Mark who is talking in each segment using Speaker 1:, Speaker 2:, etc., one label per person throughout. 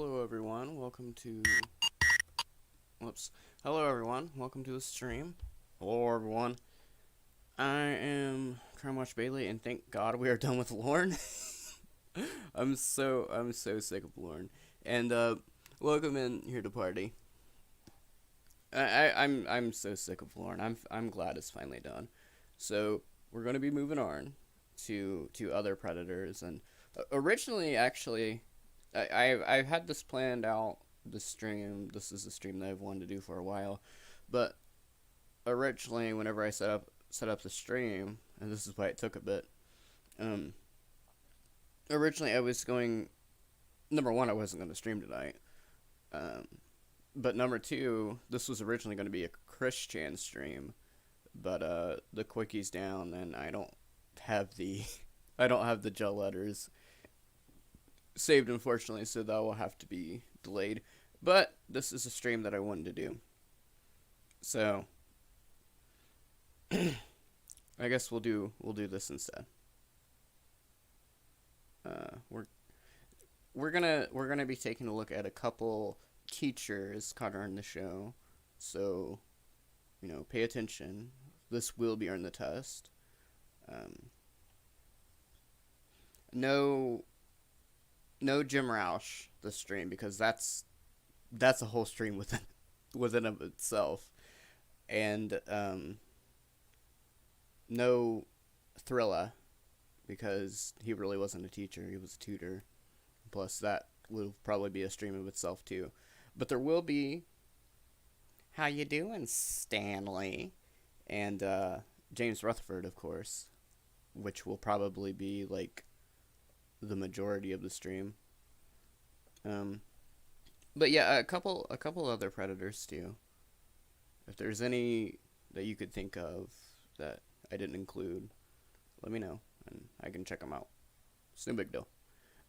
Speaker 1: Hello everyone, welcome to... Whoops. Hello everyone, welcome to the stream. Hello everyone. I am Crimewatch Bailey, and thank God we are done with Lorne. I'm so sick of Lorne. And, welcome in here to party. I'm so sick of Lorne. I'm glad it's finally done. So, we're gonna be moving on to other Predators, and originally, actually... I've had this planned out, this stream. This is a stream that I've wanted to do for a while. But originally, whenever I set up the stream, and this is why it took a bit, originally I was going, number one, I wasn't going to stream tonight. But number two, this was originally going to be a Christian stream. But the quickies down, and I don't have the gel letters saved, unfortunately, so that will have to be delayed. But this is a stream that I wanted to do, so I guess we'll do this instead. We're gonna be taking a look at a couple teachers caught on the show, so pay attention. This will be on the test. No Jim Roush this stream, because that's a whole stream within of itself, and no Thrilla, because he really wasn't a teacher, he was a tutor. Plus that will probably be a stream of itself too. But there will be How You Doing, Stanley, and James Rutherford, of course, which will probably be like the majority of the stream. But yeah, a couple other Predators too. If there's any that you could think of that I didn't include, let me know and I can check them out. It's no big deal.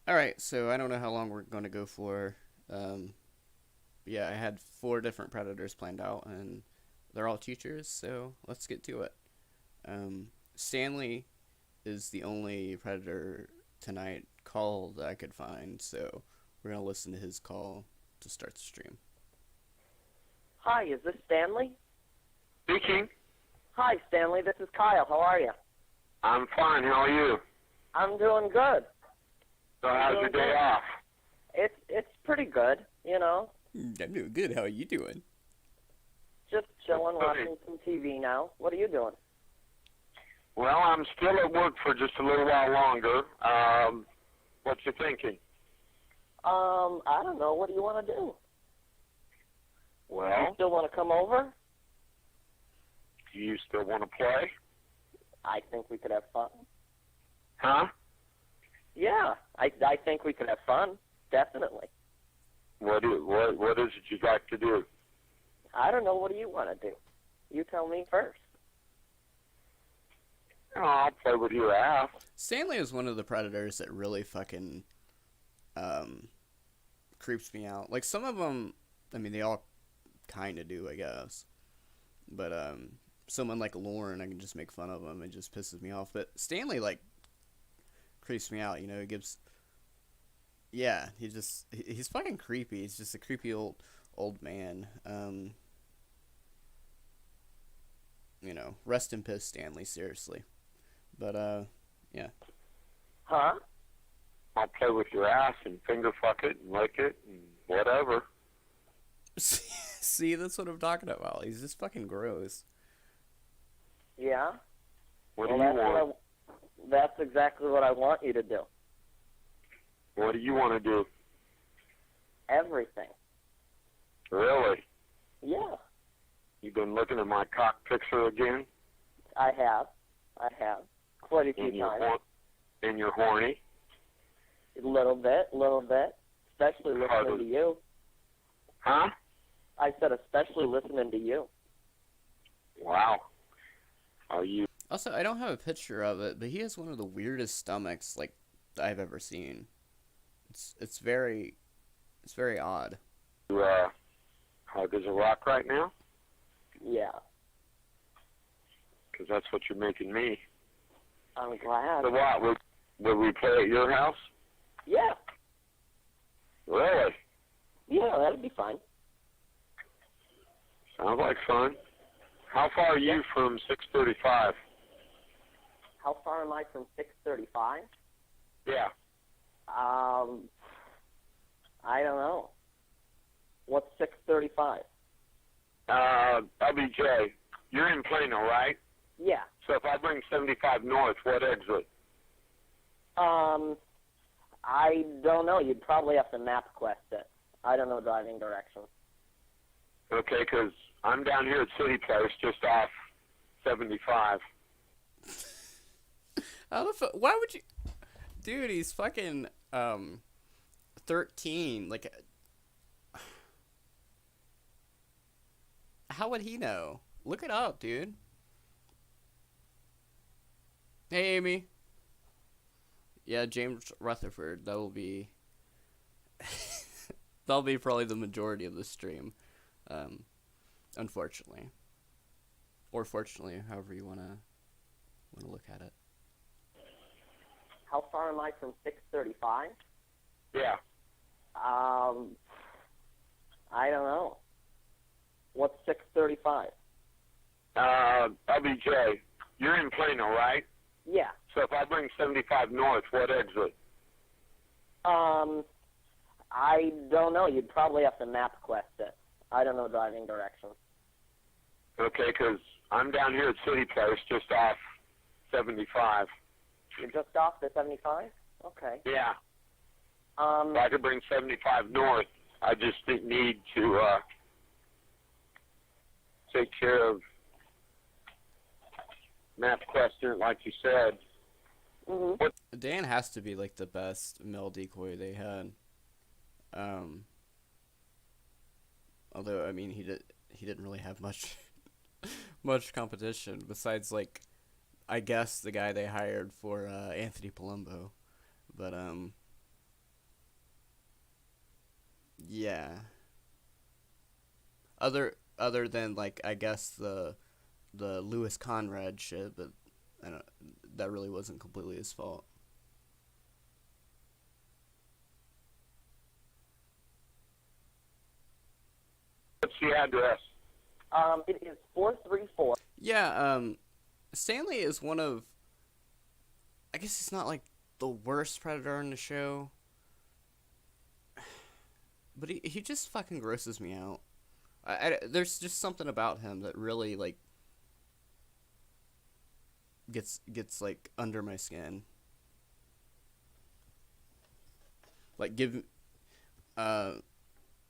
Speaker 1: Alright, so I don't know how long we're going to go for. Yeah, I had 4 different Predators planned out, and they're all teachers, so let's get to it. Stanley is the only Predator tonight call that I could find, so we're going to listen to his call to start the stream.
Speaker 2: Hi, is this Stanley?
Speaker 3: Speaking.
Speaker 2: Hi, Stanley, this is Kyle. How are you?
Speaker 3: I'm fine. How are you?
Speaker 2: I'm doing good.
Speaker 3: So how's your day off?
Speaker 2: It's pretty good,
Speaker 1: I'm doing good. How are you doing?
Speaker 2: Just chilling, watching some TV now. What are you doing?
Speaker 3: Well, I'm still at work for just a little while longer. What you thinking?
Speaker 2: I don't know. What do you want to do?
Speaker 3: Well,
Speaker 2: You still want to come over?
Speaker 3: do you still want to play?
Speaker 2: I think we could have fun.
Speaker 3: Huh?
Speaker 2: Yeah, I think we could have fun. Definitely.
Speaker 3: What is it you'd like to do?
Speaker 2: I don't know. What do you want to do? You tell me first.
Speaker 3: Oh, I'll play with your ass.
Speaker 1: Stanley is one of the Predators that really fucking creeps me out. Like, some of them, I mean, they all kind of do, I guess. But someone like Lorne, I can just make fun of him. It just pisses me off. But Stanley, like, creeps me out. He gives... Yeah, he's fucking creepy. He's just a creepy old man. Rest in piss, Stanley, seriously. But, yeah.
Speaker 2: Huh?
Speaker 3: I'll play with your ass and finger fuck it and lick it and whatever.
Speaker 1: See, that's what I'm talking about. He's just fucking gross.
Speaker 2: Yeah?
Speaker 3: What do you want?
Speaker 2: That's exactly what I want you to do.
Speaker 3: What do you want to do?
Speaker 2: Everything.
Speaker 3: Really?
Speaker 2: Yeah,
Speaker 3: You've been looking at my cock picture again?
Speaker 2: I have. Quite a few
Speaker 3: And
Speaker 2: times.
Speaker 3: you're horny?
Speaker 2: A little bit. Especially listening to you.
Speaker 3: Huh?
Speaker 2: I said especially listening to you.
Speaker 3: Wow. Are you...
Speaker 1: Also, I don't have a picture of it, but he has one of the weirdest stomachs, like, I've ever seen. It's very odd.
Speaker 3: hard as a rock right now?
Speaker 2: Yeah.
Speaker 3: Because that's what you're making me.
Speaker 2: I'm glad.
Speaker 3: So what, would we play at your house?
Speaker 2: Yeah.
Speaker 3: Really?
Speaker 2: Yeah, that'd be fine.
Speaker 3: Sounds like fun. How far are you from 635?
Speaker 2: How far am I from 635?
Speaker 3: Yeah.
Speaker 2: I don't know. What's 635?
Speaker 3: LBJ, you're in Plano, right?
Speaker 2: Yeah.
Speaker 3: So if I bring 75 north, what exit?
Speaker 2: I don't know. You'd probably have to map quest it. I don't know driving directions.
Speaker 3: Okay, 'cause I'm down here at City Place, just off 75.
Speaker 1: How the fuck? Why would you? Dude, he's fucking 13. Like, how would he know? Look it up, dude. Hey, Amy. Yeah, James Rutherford. That'll be that'll be probably the majority of the stream, unfortunately, or fortunately, however you wanna look at it.
Speaker 2: How far am I from 635?
Speaker 3: Yeah.
Speaker 2: I don't know. What's 635?
Speaker 3: LBJ, you're in Plano, right?
Speaker 2: Yeah.
Speaker 3: So if I bring 75 north, what exit?
Speaker 2: I don't know. You'd probably have to map quest it. I don't know driving directions.
Speaker 3: Okay, 'cause I'm down here at City Place, just off 75.
Speaker 2: You're just off the 75? Okay.
Speaker 3: Yeah. If I could bring 75 north, I just need to take care of map question, like you said.
Speaker 2: Mm-hmm.
Speaker 1: Dan has to be like the best male decoy they had. Although I mean he didn't really have much competition besides, like, I guess the guy they hired for Anthony Palumbo, but yeah. Other than, like, I guess the Lewis Conrad shit, but that really wasn't completely his fault.
Speaker 3: What's the address?
Speaker 2: It is 434.
Speaker 1: Yeah, Stanley is one of, I guess he's not like the worst predator in the show, but he just fucking grosses me out. There's just something about him that really, like, gets like under my skin. Like,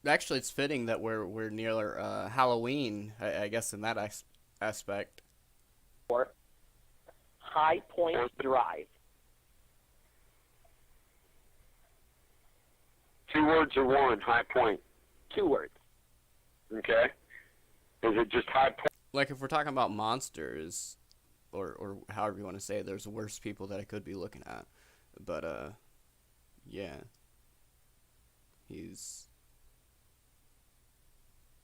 Speaker 1: actually it's fitting that we're near Halloween, I guess, in that aspect.
Speaker 2: High Point Drive.
Speaker 3: 2 words or one? High Point.
Speaker 2: 2 words.
Speaker 3: Okay. Is it just High Point?
Speaker 1: Like, if we're talking about monsters, or however you want to say it, there's worse people that I could be looking at. But, yeah.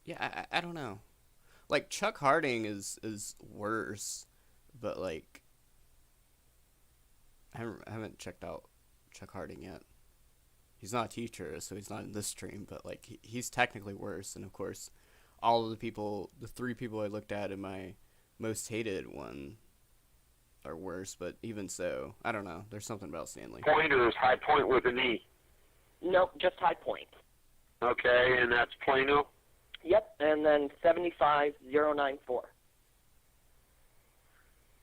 Speaker 1: Yeah, I don't know. Like, Chuck Harding is worse, but, like, I haven't checked out Chuck Harding yet. He's not a teacher, so he's not in this stream, but, like, he's technically worse. And, of course, all of the 3 people I looked at in my most hated one are worse, but even so, I don't know. There's something about Stanley.
Speaker 3: Point, or is High Point with an E?
Speaker 2: Nope, just High Point.
Speaker 3: Okay, and that's Plano?
Speaker 2: Yep, and then 75094.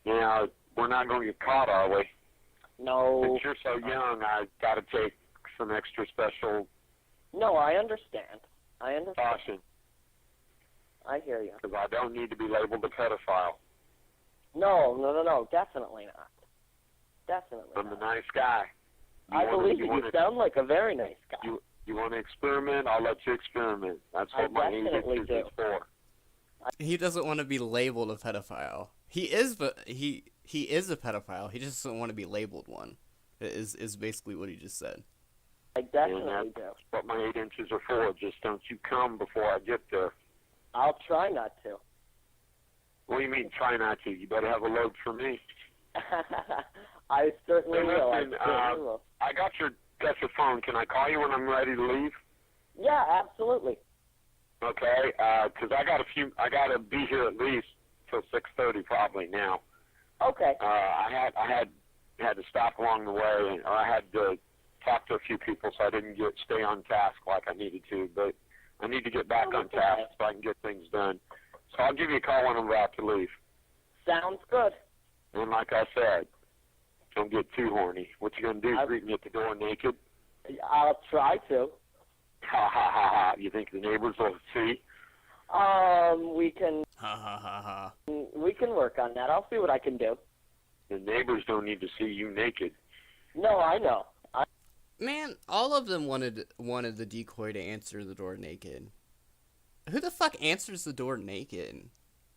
Speaker 3: Yeah, we're not going to get caught, are we?
Speaker 2: No.
Speaker 3: Since you're so young, I got to take some extra special
Speaker 2: No, I understand.
Speaker 3: caution,
Speaker 2: I hear you.
Speaker 3: because I don't need to be labeled a pedophile.
Speaker 2: No, definitely not. Definitely
Speaker 3: I'm a
Speaker 2: not.
Speaker 3: nice guy.
Speaker 2: I believe you. You sound like a very nice guy.
Speaker 3: You want to experiment? I'll let you experiment. That's what my
Speaker 2: definitely
Speaker 3: English
Speaker 2: do.
Speaker 3: is for.
Speaker 1: He doesn't want to be labeled a pedophile. He is, but he is a pedophile. He just doesn't want to be labeled one. Is basically what he just said.
Speaker 2: I definitely do.
Speaker 3: That's what my 8 inches are for. Just don't you come before I get there.
Speaker 2: I'll try not to.
Speaker 3: What do you mean, try not to? You better have a load for me.
Speaker 2: I certainly
Speaker 3: Hey,
Speaker 2: will.
Speaker 3: listen, I got your phone. Can I call you when I'm ready to leave?
Speaker 2: Yeah, absolutely.
Speaker 3: Okay, 'cause I gotta be here at least till 6:30 probably now.
Speaker 2: Okay.
Speaker 3: I had to stop along the way, or I had to talk to a few people, so I didn't stay on task like I needed to. But I need to get back on task so I can get things done. So I'll give you a call when I'm about to leave.
Speaker 2: Sounds good.
Speaker 3: And like I said, don't get too horny. What you gonna do? Greet me at the door naked?
Speaker 2: I'll try to.
Speaker 3: Ha ha ha ha! You think the neighbors will see?
Speaker 2: We can.
Speaker 1: Ha ha ha ha.
Speaker 2: We can work on that. I'll see what I can do.
Speaker 3: The neighbors don't need to see you naked.
Speaker 2: No, I know.
Speaker 1: Man, all of them wanted the decoy to answer the door naked. Who the fuck answers the door naked?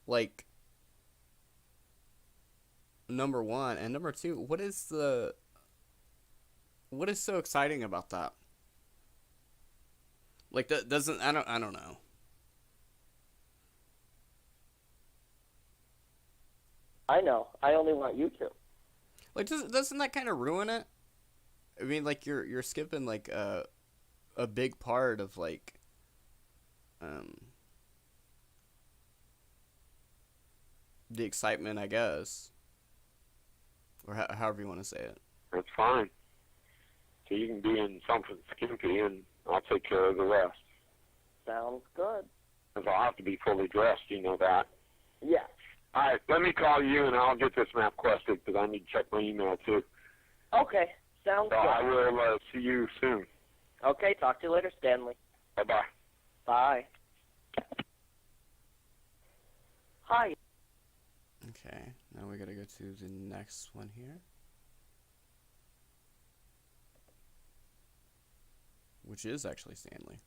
Speaker 1: Like, number one, and number two, what is so exciting about that? Like, that doesn't, I don't know.
Speaker 2: I know. I only want you to.
Speaker 1: Like, doesn't that kind of ruin it? I mean, like, you're skipping like a big part of like the excitement, I guess, or however you want to say it.
Speaker 3: That's fine. So you can be in something skimpy, and I'll take care of the rest.
Speaker 2: Sounds good.
Speaker 3: Because I'll have to be fully dressed, you know that.
Speaker 2: Yes.
Speaker 3: All right, let me call you, and I'll get this map quested, because I need to check my email, too.
Speaker 2: Okay. Sounds
Speaker 3: So
Speaker 2: good.
Speaker 3: I will see you soon.
Speaker 2: Okay. Talk to you later, Stanley.
Speaker 3: Bye-bye.
Speaker 2: Bye. Hi.
Speaker 1: Okay, now we gotta go to the next one here, which is actually Stanley.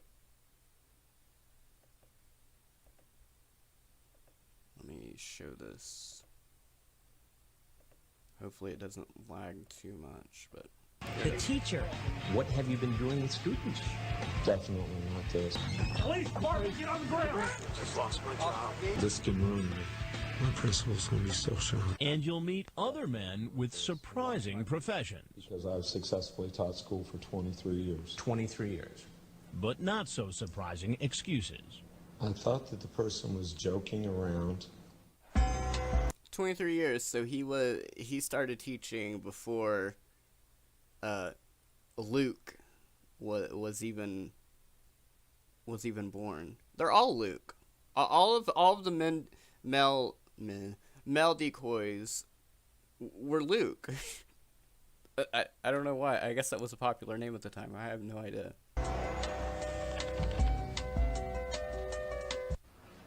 Speaker 1: Let me show this. Hopefully it doesn't lag too much, but...
Speaker 4: The teacher.
Speaker 5: What have you been doing with students?
Speaker 6: Definitely not this.
Speaker 7: Police department, get on the ground!
Speaker 8: Just lost my job.
Speaker 6: This can ruin me. My principal's gonna be so shocked.
Speaker 7: And you'll meet other men with surprising professions.
Speaker 6: Because I've successfully taught school for 23 years.
Speaker 5: 23 years.
Speaker 7: But not so surprising excuses.
Speaker 6: I thought that the person was joking around.
Speaker 1: 23 years, so he started teaching before Luke was even born. They're all Luke. All of the male decoys were Luke. I don't know why. I guess that was a popular name at the time. I have no idea.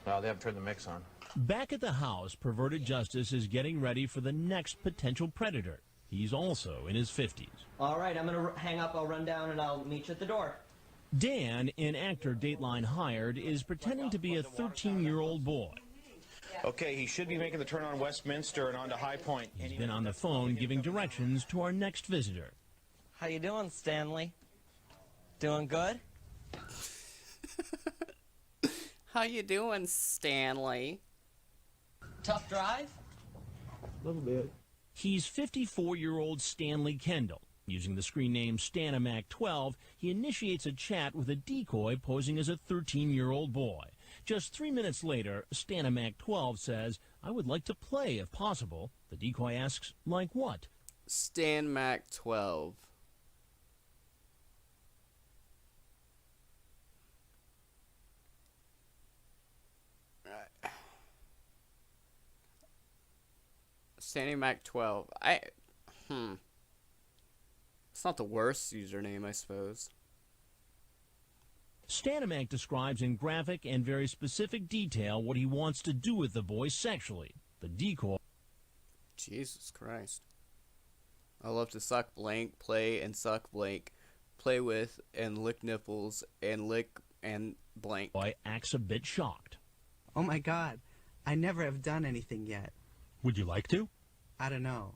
Speaker 8: No, they haven't turned the mix on.
Speaker 7: Back at the house, Perverted Justice is getting ready for the next potential predator. He's also in his 50s.
Speaker 4: All right, I'm going to hang up. I'll run down and I'll meet you at the door.
Speaker 7: Dan, in actor Dateline Hired, is pretending to be a 13-year-old boy.
Speaker 8: Okay, he should be making the turn on Westminster and onto High Point.
Speaker 7: He's been on the phone giving directions to our next visitor.
Speaker 4: How you doing, Stanley? Doing good?
Speaker 1: How you doing, Stanley?
Speaker 4: Tough drive?
Speaker 6: A little bit.
Speaker 7: He's 54-year-old Stanley Kendall. Using the screen name Stanimac12, he initiates a chat with a decoy posing as a 13-year-old boy. Just 3 minutes later, Stanimac12 says, "I would like to play if possible." The decoy asks, like what?
Speaker 1: Stanmac12. Stanmac12. It's not the worst username, I suppose.
Speaker 7: Stanimac describes in graphic and very specific detail what he wants to do with the boy sexually. The decoy.
Speaker 1: Jesus Christ. I love to suck blank, play and suck blank, play with and lick nipples and lick and blank.
Speaker 7: Boy acts a bit shocked.
Speaker 9: Oh my god, I never have done anything yet.
Speaker 10: Would you like to?
Speaker 9: I don't know.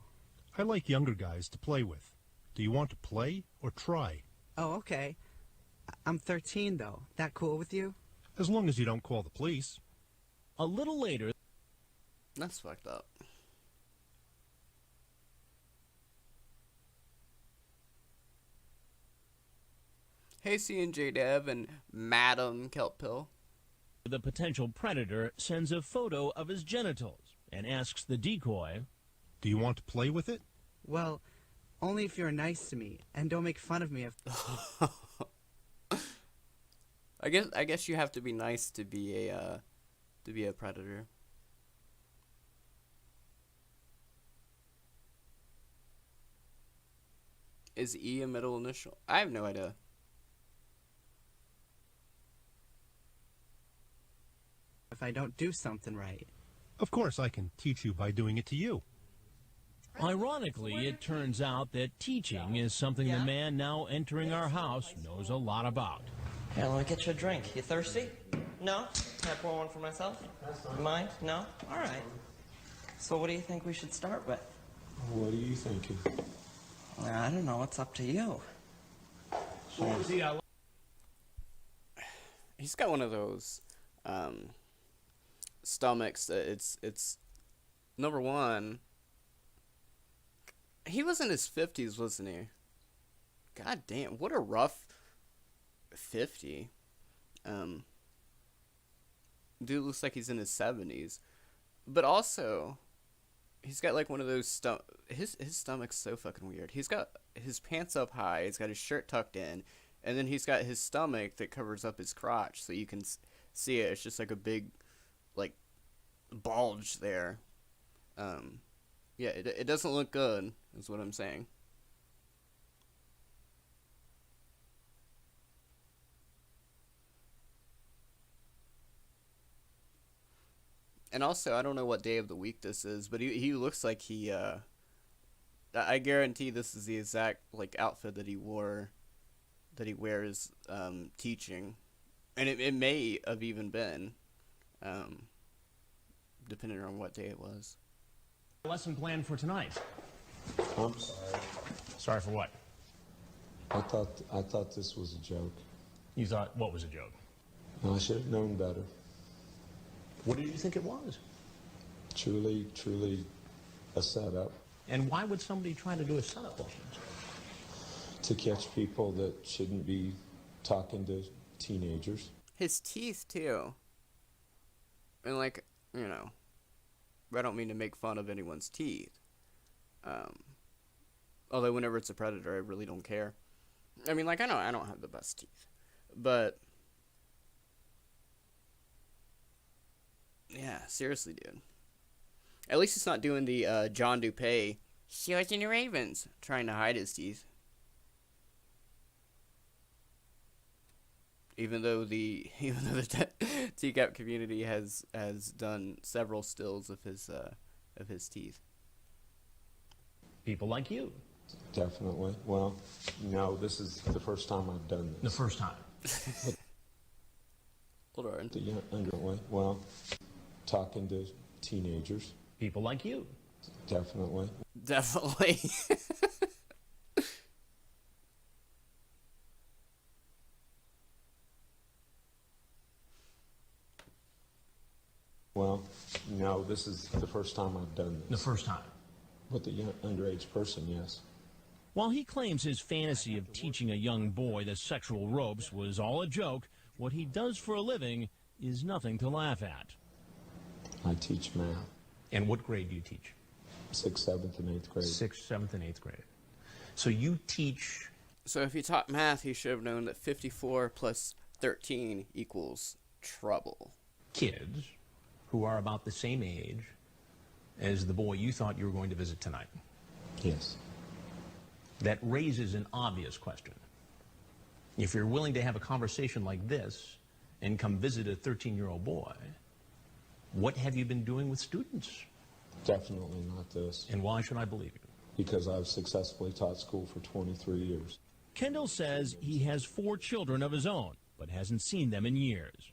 Speaker 10: I like younger guys to play with. Do you want to play or try?
Speaker 9: Oh, okay. I'm 13 though. That cool with you?
Speaker 10: As long as you don't call the police.
Speaker 7: A little later,
Speaker 1: That's fucked up. Hey, C&J Dev and Madam Kelpill.
Speaker 7: The potential predator sends a photo of his genitals and asks the decoy,
Speaker 10: Do you want to play with it?
Speaker 9: Well, only if you're nice to me and don't make fun of me if...
Speaker 1: I guess you have to be nice to be a predator. Is E a middle initial? I have no idea.
Speaker 9: if I don't do something right.
Speaker 10: Of course I can teach you by doing it to you.
Speaker 7: Ironically, it turns out that teaching is something the man now entering our house knows a lot about.
Speaker 4: Here, let me get you a drink. You thirsty? No? Can I pour one for myself? You mind? No? All right. So what do you think we should start with?
Speaker 6: What are you thinking?
Speaker 4: I don't know. It's up to you.
Speaker 1: He's got one of those stomachs that it's number one. He was in his 50s, wasn't he? God damn, what a rough 50. Dude looks like he's in his 70s. But also, he's got like one of those his stomach's so fucking weird. He's got his pants up high, he's got his shirt tucked in, and then he's got his stomach that covers up his crotch so you can see it. It's just like a big like bulge there. Yeah, it doesn't look good, is what I'm saying. And also, I don't know what day of the week this is, but he looks like he, I guarantee this is the exact, like, outfit that he wears, teaching. And it may have even been, depending on what day it was.
Speaker 7: Lesson plan for tonight.
Speaker 6: I'm sorry.
Speaker 7: Sorry for what?
Speaker 6: I thought this was a joke.
Speaker 7: You thought what was a joke?
Speaker 6: I should have known better.
Speaker 7: What did you think it was?
Speaker 6: Truly a setup.
Speaker 7: And why would somebody try to do a setup?
Speaker 6: To catch people that shouldn't be talking to teenagers.
Speaker 1: His teeth, too. And, like, you know, I don't mean to make fun of anyone's teeth. Although whenever it's a predator, I really don't care. I mean, like, I know I don't have the best teeth. But yeah, seriously, dude. At least it's not doing the John Dupay Steelers and the Ravens, trying to hide his teeth. Even though the TCAP community has done several stills of his teeth.
Speaker 7: People like you.
Speaker 6: Definitely. Well, no, this is the first time I've done this.
Speaker 7: The first time.
Speaker 1: Hold on.
Speaker 6: Well, talking to teenagers.
Speaker 7: People like you.
Speaker 6: Definitely.
Speaker 1: Definitely.
Speaker 6: Well, no, this is the first time I've done this.
Speaker 7: The first time.
Speaker 6: With a underage person, yes.
Speaker 7: While he claims his fantasy of teaching a young boy the sexual ropes was all a joke, what he does for a living is nothing to laugh at.
Speaker 6: I teach math.
Speaker 7: And what grade do you teach?
Speaker 6: 6th, 7th, and 8th grade.
Speaker 7: 6th, 7th, and 8th grade. So you teach...
Speaker 1: So if he taught math, he should have known that 54 plus 13 equals trouble.
Speaker 7: Kids who are about the same age as the boy you thought you were going to visit tonight.
Speaker 6: Yes.
Speaker 7: That raises an obvious question. If you're willing to have a conversation like this and come visit a 13-year-old boy, what have you been doing with students?
Speaker 6: Definitely not this.
Speaker 7: And why should I believe you?
Speaker 6: Because I've successfully taught school for 23 years.
Speaker 7: Kendall says he has 4 children of his own, but hasn't seen them in years.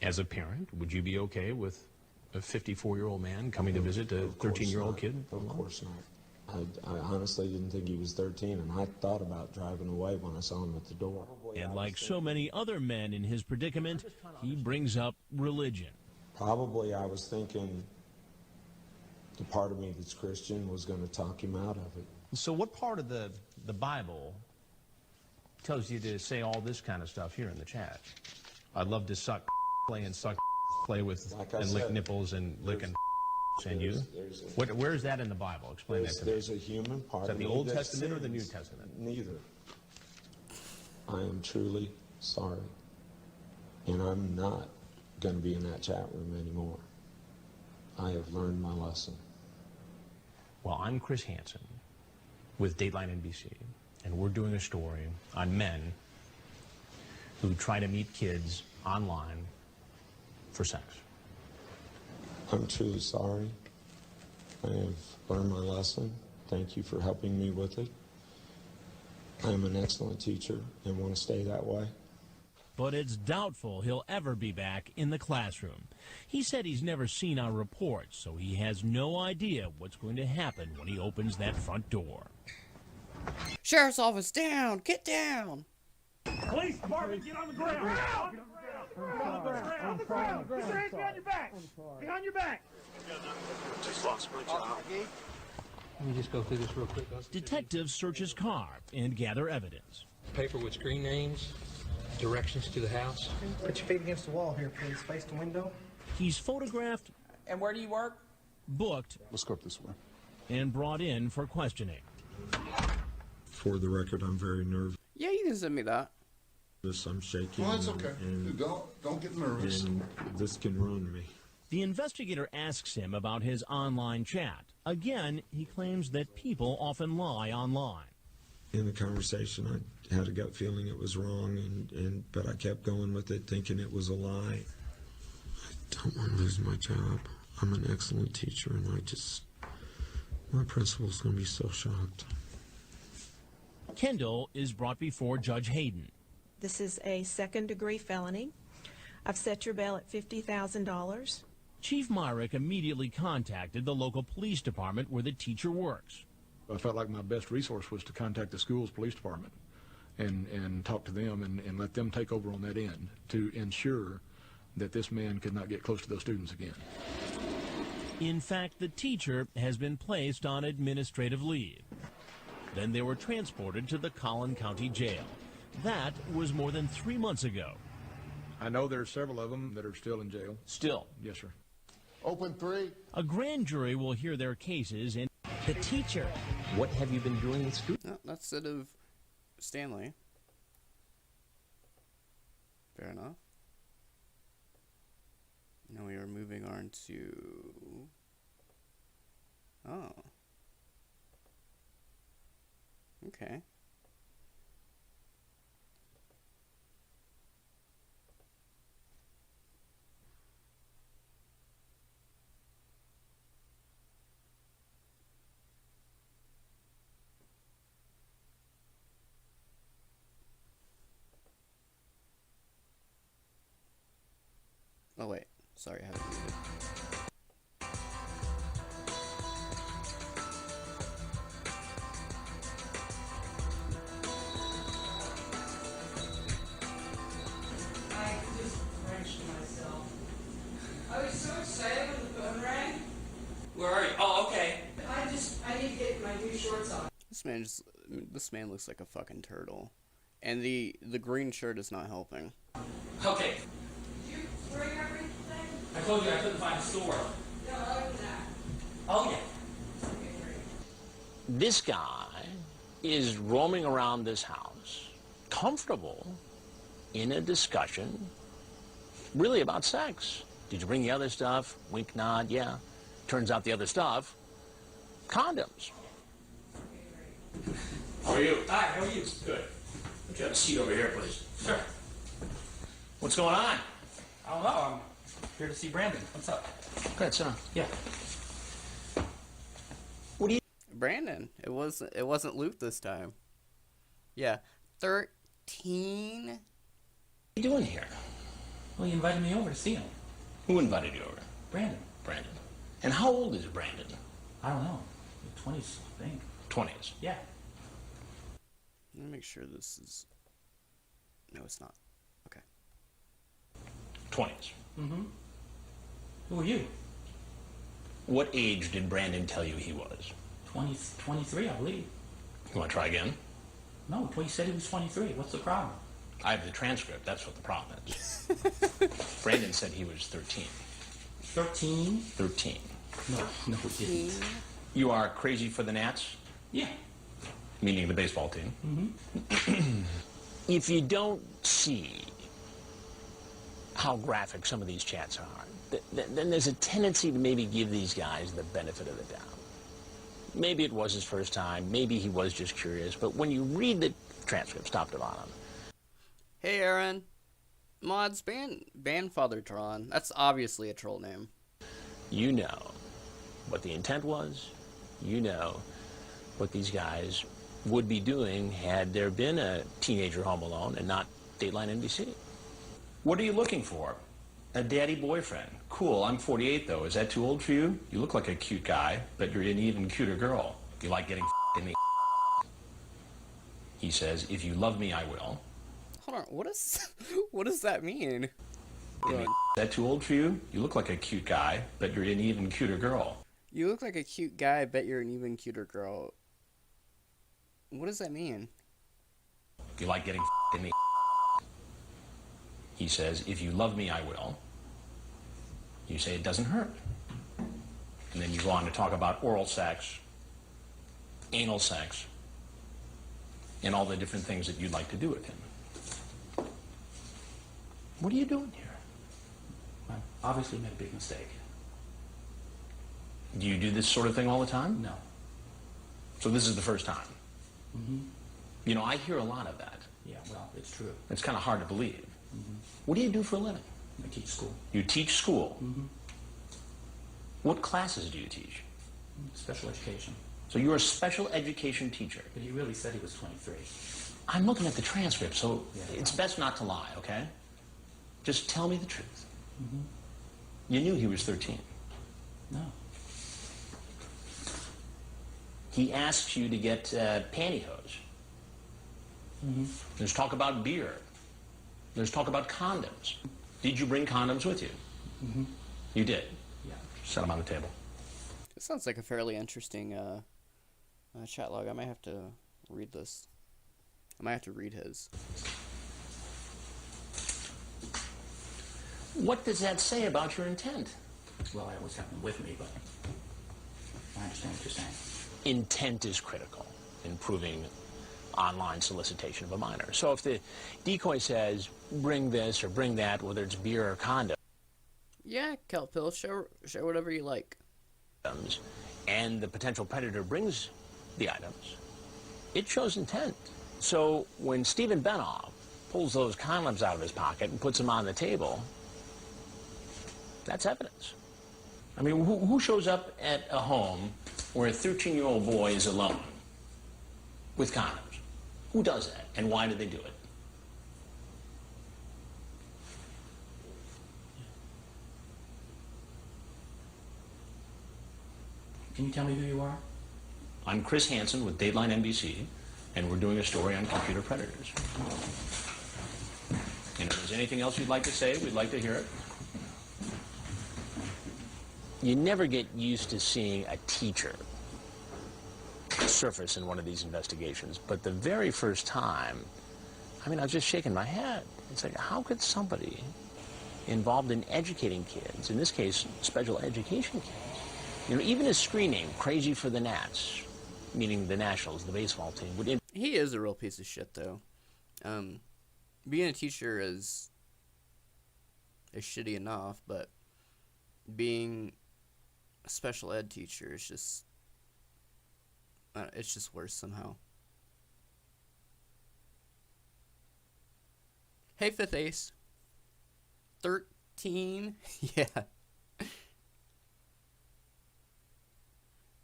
Speaker 7: As a parent, would you be okay with a 54-year-old man coming to visit a 13-year-old kid?
Speaker 6: Of course not. I honestly didn't think he was 13, and I thought about driving away when I saw him at the door.
Speaker 7: And like so many other men in his predicament, he brings up religion.
Speaker 6: Probably I was thinking the part of me that's Christian was going to talk him out of it.
Speaker 8: So what part of the Bible
Speaker 5: tells you to say all this kind of stuff here in the chat. I'd love to suck, play and suck, play with,
Speaker 6: Like I
Speaker 5: and lick
Speaker 6: said,
Speaker 5: nipples and licking and you. Where is that in the Bible? Explain that to me.
Speaker 6: There's a human part
Speaker 5: Is that
Speaker 6: of
Speaker 5: the
Speaker 6: me
Speaker 5: Old
Speaker 6: that
Speaker 5: Testament or the New
Speaker 6: sins.
Speaker 5: Testament?
Speaker 6: Neither. I am truly sorry. And I'm not going to be in that chat room anymore. I have learned my lesson.
Speaker 5: Well, I'm Chris Hansen with Dateline NBC, and we're doing a story on men who try to meet kids online for sex.
Speaker 6: I'm truly sorry. I have learned my lesson. Thank you for helping me with it. I am an excellent teacher and want to stay that way.
Speaker 7: But it's doubtful he'll ever be back in the classroom. He said he's never seen our reports, so he has no idea what's going to happen when he opens that front door.
Speaker 1: Sheriff's office, down! Get down!
Speaker 11: Police department, get on the ground! On the ground! Put your hands behind your back! Behind your back!
Speaker 8: Just lost my job.
Speaker 12: Let me just go through this real quick.
Speaker 7: Detectives search his car and gather evidence.
Speaker 12: Paper with screen names, directions to the house.
Speaker 13: Put your feet against the wall here, please. Face the window.
Speaker 7: He's photographed.
Speaker 14: And where do you work?
Speaker 7: Booked.
Speaker 10: Let's go up this way.
Speaker 7: And brought in for questioning.
Speaker 6: For the record, I'm very nervous.
Speaker 1: Yeah, you can send me that.
Speaker 6: I'm shaking.
Speaker 10: Well, that's okay. Don't get nervous.
Speaker 6: And this can ruin me.
Speaker 7: The investigator asks him about his online chat. Again, he claims that people often lie online.
Speaker 6: In the conversation, I had a gut feeling it was wrong, but I kept going with it, thinking it was a lie. I don't want to lose my job. I'm an excellent teacher, and my principal's going to be so shocked.
Speaker 7: Kendall is brought before Judge Hayden.
Speaker 15: This is a second-degree felony. I've set your bail at $50,000.
Speaker 7: Chief Myrick immediately contacted the local police department where the teacher works.
Speaker 10: I felt like my best resource was to contact the school's police department and talk to them and let them take over on that end to ensure that this man could not get close to those students again.
Speaker 7: In fact, the teacher has been placed on administrative leave. Then they were transported to the Collin County Jail. That was more than 3 months ago.
Speaker 10: I know there are several of them that are still in jail.
Speaker 5: Still?
Speaker 10: Yes, sir.
Speaker 11: Open 3.
Speaker 7: A grand jury will hear their cases and
Speaker 15: The teacher.
Speaker 5: What have you been doing with students?
Speaker 1: No, that's it of Stanley. Fair enough. Now we are moving on to... Oh. Okay. Oh wait, sorry, I have it muted.
Speaker 16: I just wrenched myself. I was so excited when the phone rang.
Speaker 14: Where are you? Oh, okay.
Speaker 16: I need to get my new shorts on.
Speaker 1: This man looks like a fucking turtle. And the green shirt is not helping.
Speaker 14: Okay.
Speaker 16: Did you bring everything?
Speaker 14: I told you I couldn't find a store.
Speaker 16: No, other than that.
Speaker 14: Oh, yeah.
Speaker 16: Okay, great.
Speaker 5: This guy is roaming around this house, comfortable in a discussion really about sex. Did you bring the other stuff? Wink, nod, yeah. Turns out the other stuff, condoms.
Speaker 14: How are you? Hi, how are you? Good. Would you have a seat over here, please? Sure.
Speaker 5: What's going on?
Speaker 14: I don't know. I'm here to see Brandon. What's up?
Speaker 5: Good, sit down.
Speaker 14: Yeah.
Speaker 1: Brandon. It wasn't Luke this time. Yeah. 13?
Speaker 5: What are you doing here?
Speaker 14: Well, you invited me over to see him.
Speaker 5: Who invited you over?
Speaker 14: Brandon.
Speaker 5: Brandon. And how old is Brandon?
Speaker 14: I don't know. 20s, I think.
Speaker 5: 20s.
Speaker 14: Yeah.
Speaker 1: Let me make sure this is... No, it's not. Okay.
Speaker 5: 20s.
Speaker 14: Mm-hmm. Who are you?
Speaker 5: What age did Brandon tell you he was?
Speaker 14: 23, I believe.
Speaker 5: You want to try again?
Speaker 17: No, he said he was 23. What's the problem?
Speaker 5: I have the transcript. That's what the problem is. Brandon said he was 13.
Speaker 17: 13?
Speaker 5: 13.
Speaker 17: No, he didn't.
Speaker 5: You are crazy for the Nats?
Speaker 17: Yeah.
Speaker 5: Meaning the baseball team.
Speaker 17: Mm-hmm.
Speaker 5: If you don't see how graphic some of these chats are, then there's a tendency to maybe give these guys the benefit of the doubt. Maybe it was his first time. Maybe he was just curious. But when you read the transcript, top to bottom.
Speaker 1: Hey, Aaron. Mods, ban Father Tron. That's obviously a troll name.
Speaker 5: You know what the intent was. You know what these guys would be doing had there been a teenager home alone and not Dateline NBC.
Speaker 17: What are you looking for? A daddy boyfriend. Cool, I'm 48 though. Is that too old for you? You look like a cute guy, but you're an even cuter girl. You like getting in the He says, if you love me, I will.
Speaker 1: Hold on, what does that mean?
Speaker 17: Is that too old for you? You look like a cute guy, but you're an even cuter girl.
Speaker 1: You look like a cute guy, I bet you're an even cuter girl. What does that mean?
Speaker 17: You like getting in the He says, if you love me, I will. You say it doesn't hurt. And then you go on to talk about oral sex, anal sex, and all the different things that you'd like to do with him. What are you doing here?
Speaker 12: I obviously made a big mistake.
Speaker 17: Do you do this sort of thing all the time?
Speaker 12: No.
Speaker 17: So this is the first time?
Speaker 12: Mm-hmm.
Speaker 17: You know, I hear a lot of that.
Speaker 12: Yeah, well, it's true.
Speaker 17: It's kind of hard to believe.
Speaker 12: Mm-hmm.
Speaker 17: What do you do for a living?
Speaker 12: I teach school.
Speaker 17: You teach school?
Speaker 12: Mm-hmm.
Speaker 17: What classes do you teach?
Speaker 12: Special education.
Speaker 17: So you're a special education teacher?
Speaker 12: But he really said he was 23.
Speaker 17: I'm looking at the transcript, so
Speaker 12: Yeah,
Speaker 17: it's best not to lie, okay? Just tell me the truth.
Speaker 12: Mm-hmm.
Speaker 17: You knew he was 13.
Speaker 12: No.
Speaker 17: He asks you to get pantyhose.
Speaker 12: Mm-hmm.
Speaker 17: There's talk about beer. There's talk about condoms. Did you bring condoms with you?
Speaker 12: Mm-hmm.
Speaker 17: You did?
Speaker 12: Yeah.
Speaker 17: Set them on the table.
Speaker 1: This sounds like a fairly interesting chat log. I might have to read this. I might have to read his.
Speaker 17: What does that say about your intent?
Speaker 12: Well, I always have them with me, but I understand what you're saying.
Speaker 5: Intent is critical in proving online solicitation of a minor. So if the decoy says, bring this or bring that, whether it's beer or condom,
Speaker 1: Yeah, Kelp Pill, show whatever you like.
Speaker 5: And the potential predator brings the items, it shows intent. So when Stephen Bennof pulls those condoms out of his pocket and puts them on the table, that's evidence.
Speaker 17: I mean, who shows up at a home where a 13-year-old boy is alone with condoms? Who does that, and why do they do it?
Speaker 12: Can you tell me who you are?
Speaker 17: I'm Chris Hansen with Dateline NBC, and we're doing a story on computer predators. And if there's anything else you'd like to say, we'd like to hear it.
Speaker 5: You never get used to seeing a teacher surface in one of these investigations, but the very first time, I mean, I was just shaking my head. It's like, how could somebody involved in educating kids, in this case, special education kids, you know, even his screen name, Crazy for the Nats, meaning the Nationals, the baseball team, would...
Speaker 1: He is a real piece of shit, though. Being a teacher is shitty enough, but being a special ed teacher is just... it's just worse somehow. Hey, Fifth Ace. 13? Yeah.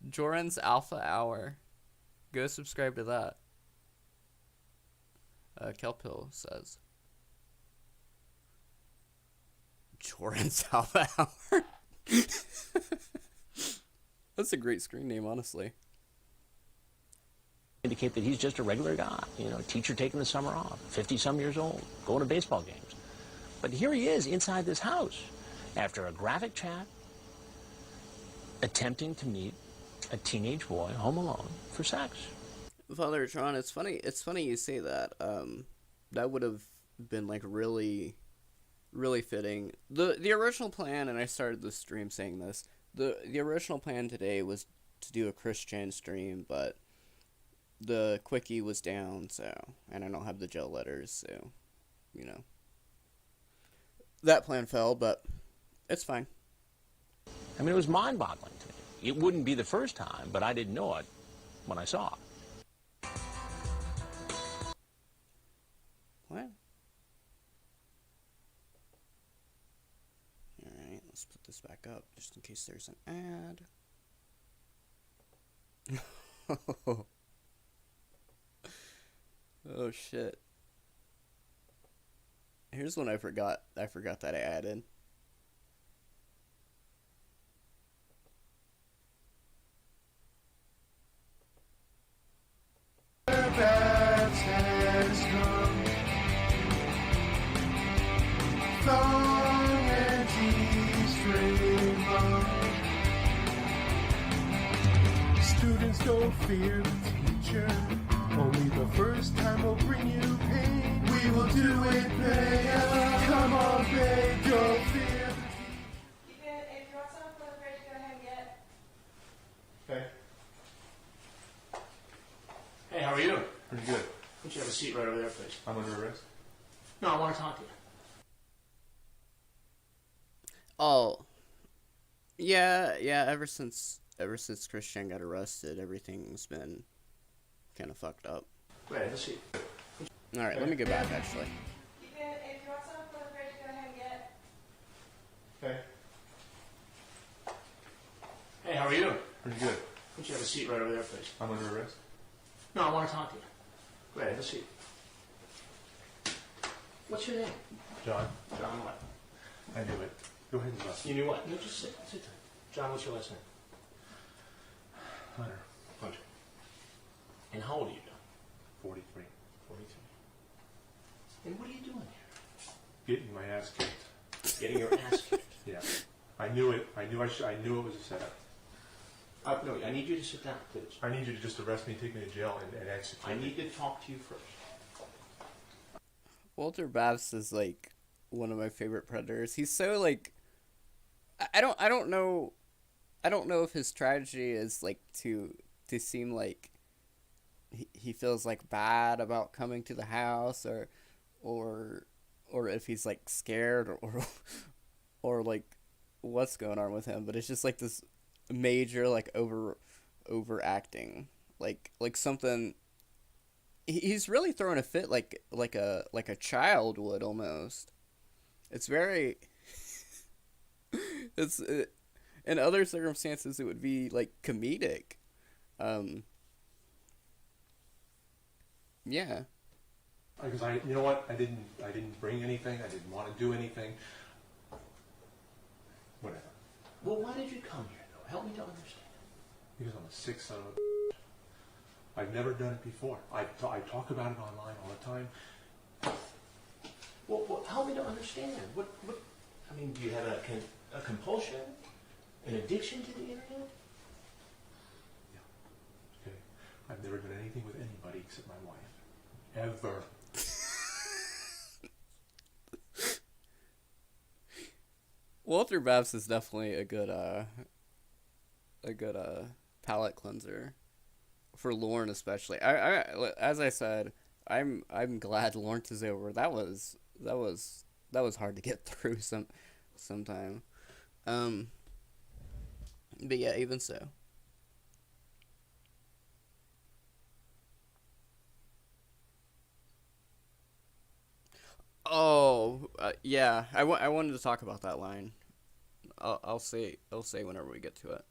Speaker 1: Joran's Alpha Hour. Go subscribe to that. Kelpill says. Joran's Alpha Hour? That's a great screen name, honestly.
Speaker 5: indicate that he's just a regular guy, you know, a teacher taking the summer off, 50-some years old, going to baseball games. But here he is inside this house after a graphic chat, attempting to meet a teenage boy home alone for sex.
Speaker 1: Father Tron, it's funny. It's funny you say that. That would have been like really, really fitting. The original plan, and I started the stream saying this. The original plan today was to do a Christian stream, but the quickie was down, so, and I don't have the gel letters, so, you know, that plan fell, but it's fine.
Speaker 5: I mean, it was mind-boggling to me. It wouldn't be the first time, but I didn't know it when I saw it.
Speaker 1: What? Alright, let's put this back up, just in case there's an ad. Oh shit. Here's one I forgot that I added.
Speaker 11: Students don't fear the teacher. Only the first time will bring you pain. We will do it, babe. Come on, babe, don't fear the teacher.
Speaker 16: If you want something for the fridge, go ahead and get it.
Speaker 8: Okay.
Speaker 14: Hey, how are you?
Speaker 8: Pretty good.
Speaker 14: Why don't you have a seat right over there, please?
Speaker 8: I'm under arrest?
Speaker 14: No, I want to talk to you.
Speaker 1: Oh. Yeah, ever since Christian got arrested, everything's been kind of fucked up.
Speaker 14: Wait, have a seat.
Speaker 1: Alright, let me get back, actually.
Speaker 16: If you want something for the fridge, go ahead and get it.
Speaker 8: Okay.
Speaker 14: Hey, how are you?
Speaker 8: Pretty good.
Speaker 14: Why don't you have a seat right over there, please?
Speaker 8: I'm under arrest?
Speaker 14: No, I want to talk to you. Wait, have a seat. What's your name?
Speaker 8: John.
Speaker 14: John what?
Speaker 8: I knew it. Go ahead and listen.
Speaker 14: You knew what? No, just sit there. John, what's your last name?
Speaker 8: Hunter.
Speaker 14: Hunter. And how old are you, John?
Speaker 8: 43.
Speaker 14: 43. And what are you doing here?
Speaker 8: Getting my ass kicked.
Speaker 14: Getting your ass kicked?
Speaker 8: Yeah. I knew it. I knew it was a setup.
Speaker 14: No, I need you to sit down, please.
Speaker 8: I need you to just arrest me, take me to jail, and execute me.
Speaker 14: I need to talk to you first.
Speaker 1: Walter Babst is like one of my favorite predators. He's so like I don't know if his strategy is like to seem like he feels like bad about coming to the house or if he's like scared or like what's going on with him, but it's just like this major like overacting like something. He's really throwing a fit like a child would almost. It's very in other circumstances it would be like comedic. Yeah.
Speaker 8: Because you know what? I didn't bring anything. I didn't want to do anything. Whatever.
Speaker 14: Well, why did you come here, though? Help me to understand.
Speaker 8: Because I'm a sick son of a. I've never done it before. I talk about it online all the time.
Speaker 14: Well, help me to understand. What? I mean, do you have a compulsion, an addiction to the internet?
Speaker 8: Yeah. Okay. I've never done anything with anybody except my wife. Ever.
Speaker 1: Walter Babst is definitely a good palate cleanser for Lorne, especially. I as I said, I'm glad Lawrence is over. That was hard to get through sometime. But yeah, even so. Oh, yeah. I wanted to talk about that line. I'll say whenever we get to it.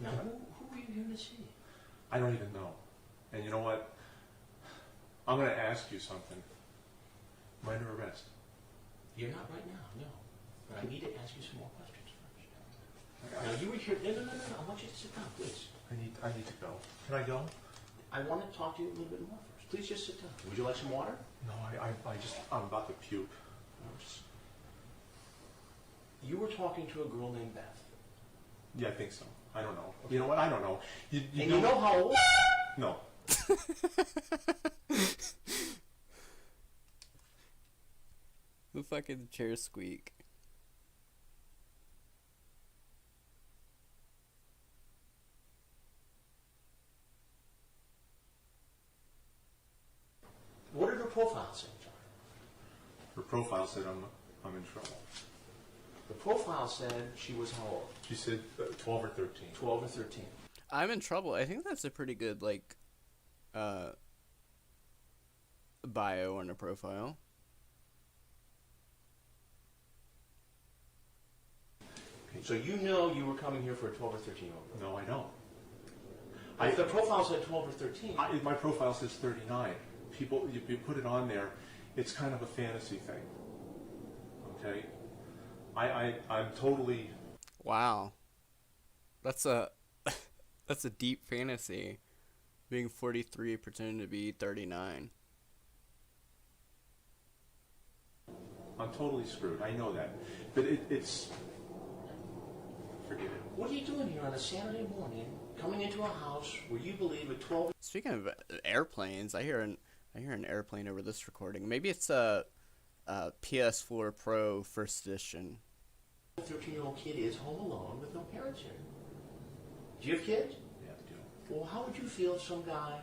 Speaker 14: Now, who are you here to see?
Speaker 8: I don't even know. And you know what? I'm going to ask you something. Am I under arrest?
Speaker 14: You're not right now, no. But I need to ask you some more questions first. Now, you were here. No. I want you to sit down, please.
Speaker 8: I need to go. Can I go?
Speaker 14: I want to talk to you a little bit more first. Please just sit down. Would you like some water?
Speaker 8: No, I'm about to puke.
Speaker 14: You were talking to a girl named Beth.
Speaker 8: Yeah, I think so. I don't know. You know what? I don't know.
Speaker 14: You know how old?
Speaker 8: No.
Speaker 1: The fucking chair squeak.
Speaker 14: What did her profile say, John?
Speaker 8: Her profile said I'm in trouble.
Speaker 14: The profile said she was how old?
Speaker 8: She said 12 or 13.
Speaker 14: 12 or 13.
Speaker 1: I'm in trouble. I think that's a pretty good, like, bio on a profile.
Speaker 14: So you know you were coming here for a 12 or 13-year-old girl?
Speaker 8: No, I don't.
Speaker 14: If the profile said 12 or 13...
Speaker 8: My profile says 39. People, if you put it on there, it's kind of a fantasy thing. Okay? I'm totally...
Speaker 1: Wow. That's a that's a deep fantasy. Being 43 pretending to be 39.
Speaker 8: I'm totally screwed. I know that. But it's... Forget it.
Speaker 14: What are you doing here on a Saturday morning, coming into a house where you believe a 12...
Speaker 1: Speaking of airplanes, I hear an airplane over this recording. Maybe it's a PS4 Pro First Edition.
Speaker 14: A 13-year-old kid is home alone with no parents here. Do you have kids?
Speaker 8: Yeah, I do.
Speaker 14: Well, how would you feel if some guy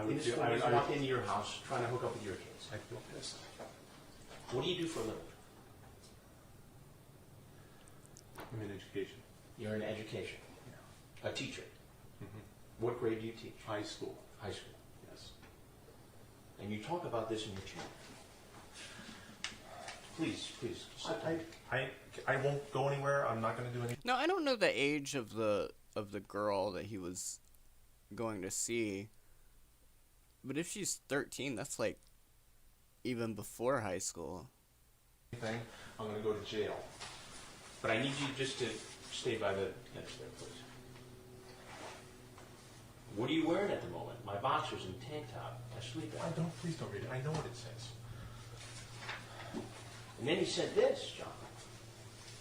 Speaker 14: in his 40s walked into your house trying to hook up with your kids?
Speaker 8: I'd feel pissed.
Speaker 14: What do you do for a living?
Speaker 8: I'm in education.
Speaker 14: You're in education.
Speaker 8: Yeah.
Speaker 14: A teacher.
Speaker 8: Mm-hmm.
Speaker 14: What grade do you teach?
Speaker 8: High school.
Speaker 14: High school.
Speaker 8: Yes.
Speaker 14: And you talk about this in your chair. Please, sit down.
Speaker 8: I won't go anywhere. I'm not going to do anything.
Speaker 1: No, I don't know the age of the girl that he was going to see. But if she's 13, that's like even before high school.
Speaker 14: I'm going to go to jail. But I need you just to stay by the bench there, please. What are you wearing at the moment? My boxers and tank top. I sleep in.
Speaker 8: Please don't read it. I know what it says.
Speaker 14: And then he said this, John.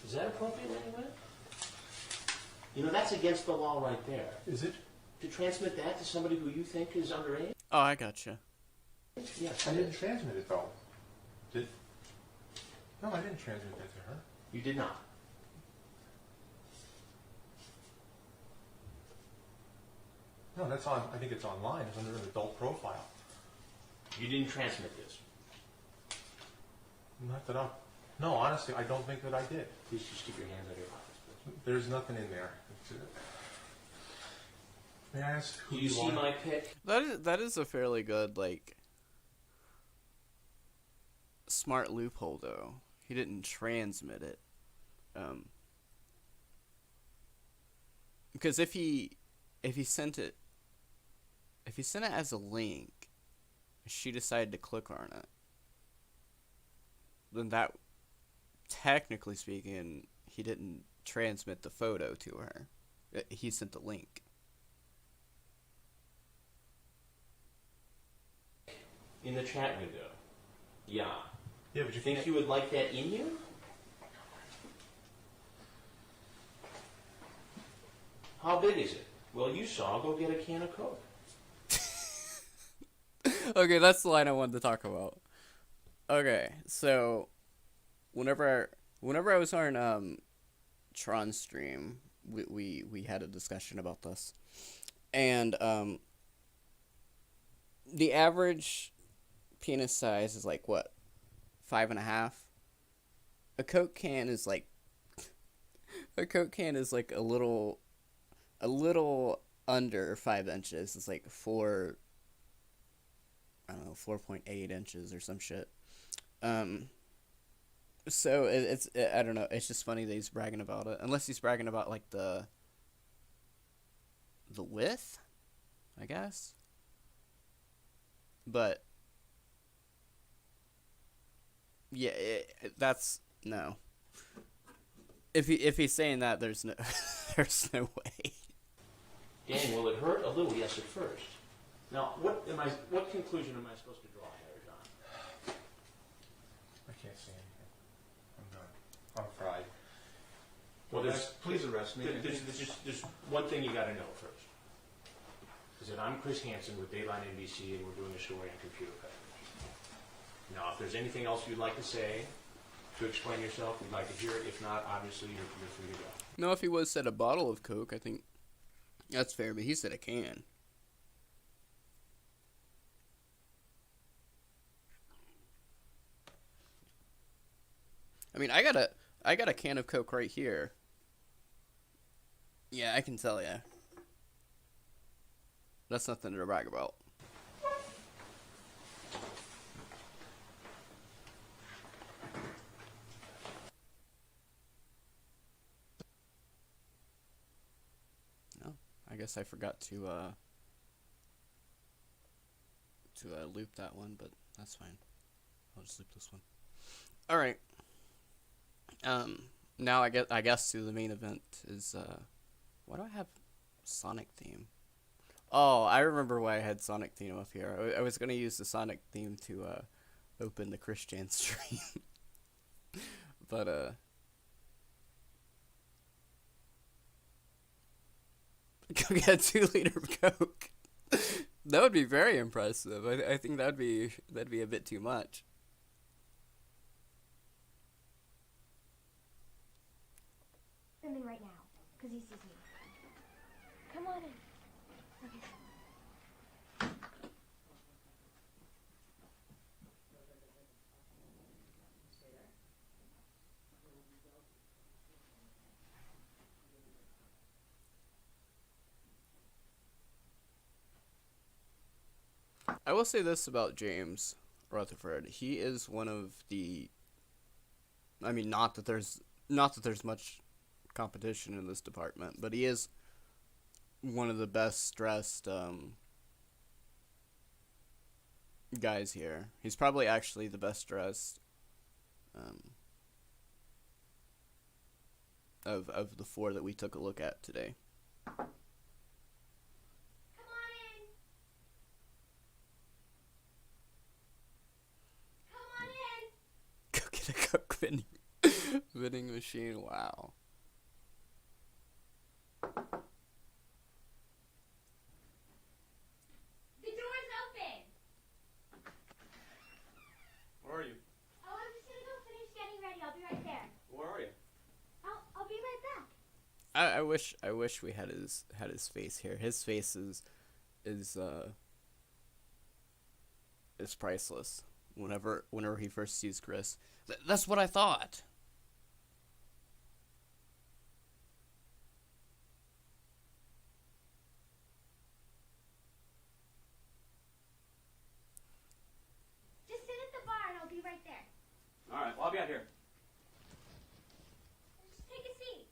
Speaker 14: Is that appropriate anyway? You know, that's against the law right there.
Speaker 8: Is it?
Speaker 14: To transmit that to somebody who you think is underage?
Speaker 1: Oh, I gotcha.
Speaker 14: Yes.
Speaker 8: I didn't transmit it, though. No, I didn't transmit that to her.
Speaker 14: You did not.
Speaker 8: No, that's on. I think it's online. It's under an adult profile.
Speaker 14: You didn't transmit this.
Speaker 8: Not that I'm... No, honestly, I don't think that I did.
Speaker 14: Please just keep your hands out of your pockets, please.
Speaker 8: There's nothing in there. May I ask who
Speaker 14: Do you see my pic?
Speaker 1: That is a fairly good, like, smart loophole, though. He didn't transmit it. Because if he sent it as a link, she decided to click on it, then that, technically speaking, he didn't transmit the photo to her. He sent the link.
Speaker 14: In the chat window. Yeah.
Speaker 8: Yeah, but
Speaker 14: you think you would like that in you? How big is it? Well, you saw. Go get a can of Coke.
Speaker 1: Okay, that's the line I wanted to talk about. Okay, so whenever I was on Tron stream, we had a discussion about this, and the average penis size is like what, 5.5. A Coke can is like a little under 5 inches. It's like 4.8 inches or some shit. So it's I don't know. It's just funny that he's bragging about it. Unless he's bragging about like the width, I guess. But yeah, that's no. If he's saying that, there's no way.
Speaker 14: Dang, will it hurt a little? Yes, at first. Now, what conclusion am I supposed to draw here, John?
Speaker 8: I can't see anything. I'm done. I'm fried.
Speaker 14: Well,
Speaker 8: Please arrest me.
Speaker 14: There's one thing you got to know first. is that I'm Chris Hansen with Dateline NBC, and we're doing a story on computer code. Now, if there's anything else you'd like to say to explain yourself, we'd like to hear it. If not, obviously, you're free to go.
Speaker 1: No, if he would have said a bottle of Coke, I think that's fair, but he said a can. I mean, I got a can of Coke right here. Yeah, I can tell ya. That's nothing to brag about. No, I guess I forgot to loop that one, but that's fine. I'll just loop this one. All right. Now I guess to the main event is why do I have Sonic theme? Oh, I remember why I had Sonic theme up here. I was gonna use the Sonic theme to open the Christian stream, but go get a 2-liter of Coke. That would be very impressive. I think that'd be a bit too much.
Speaker 18: Filming right now, because he sees me. Come on in. Okay.
Speaker 1: I will say this about James Rutherford. He is one of the, I mean, not that there's much competition in this department, but he is one of the best dressed guys here. He's probably actually the best dressed of the 4 that we took a look at today. Go get a Coke vending machine. Wow.
Speaker 18: The door's open.
Speaker 14: Where are you?
Speaker 18: Oh, I'm just gonna go finish getting ready. I'll be right there.
Speaker 14: Where are you?
Speaker 18: I'll be right back.
Speaker 1: I wish we had his face here. His face is priceless. Whenever he first sees Chris, that's what I thought.
Speaker 18: Just sit at the bar and I'll be right there.
Speaker 14: All right, well, I'll be out here.
Speaker 18: Just take a seat.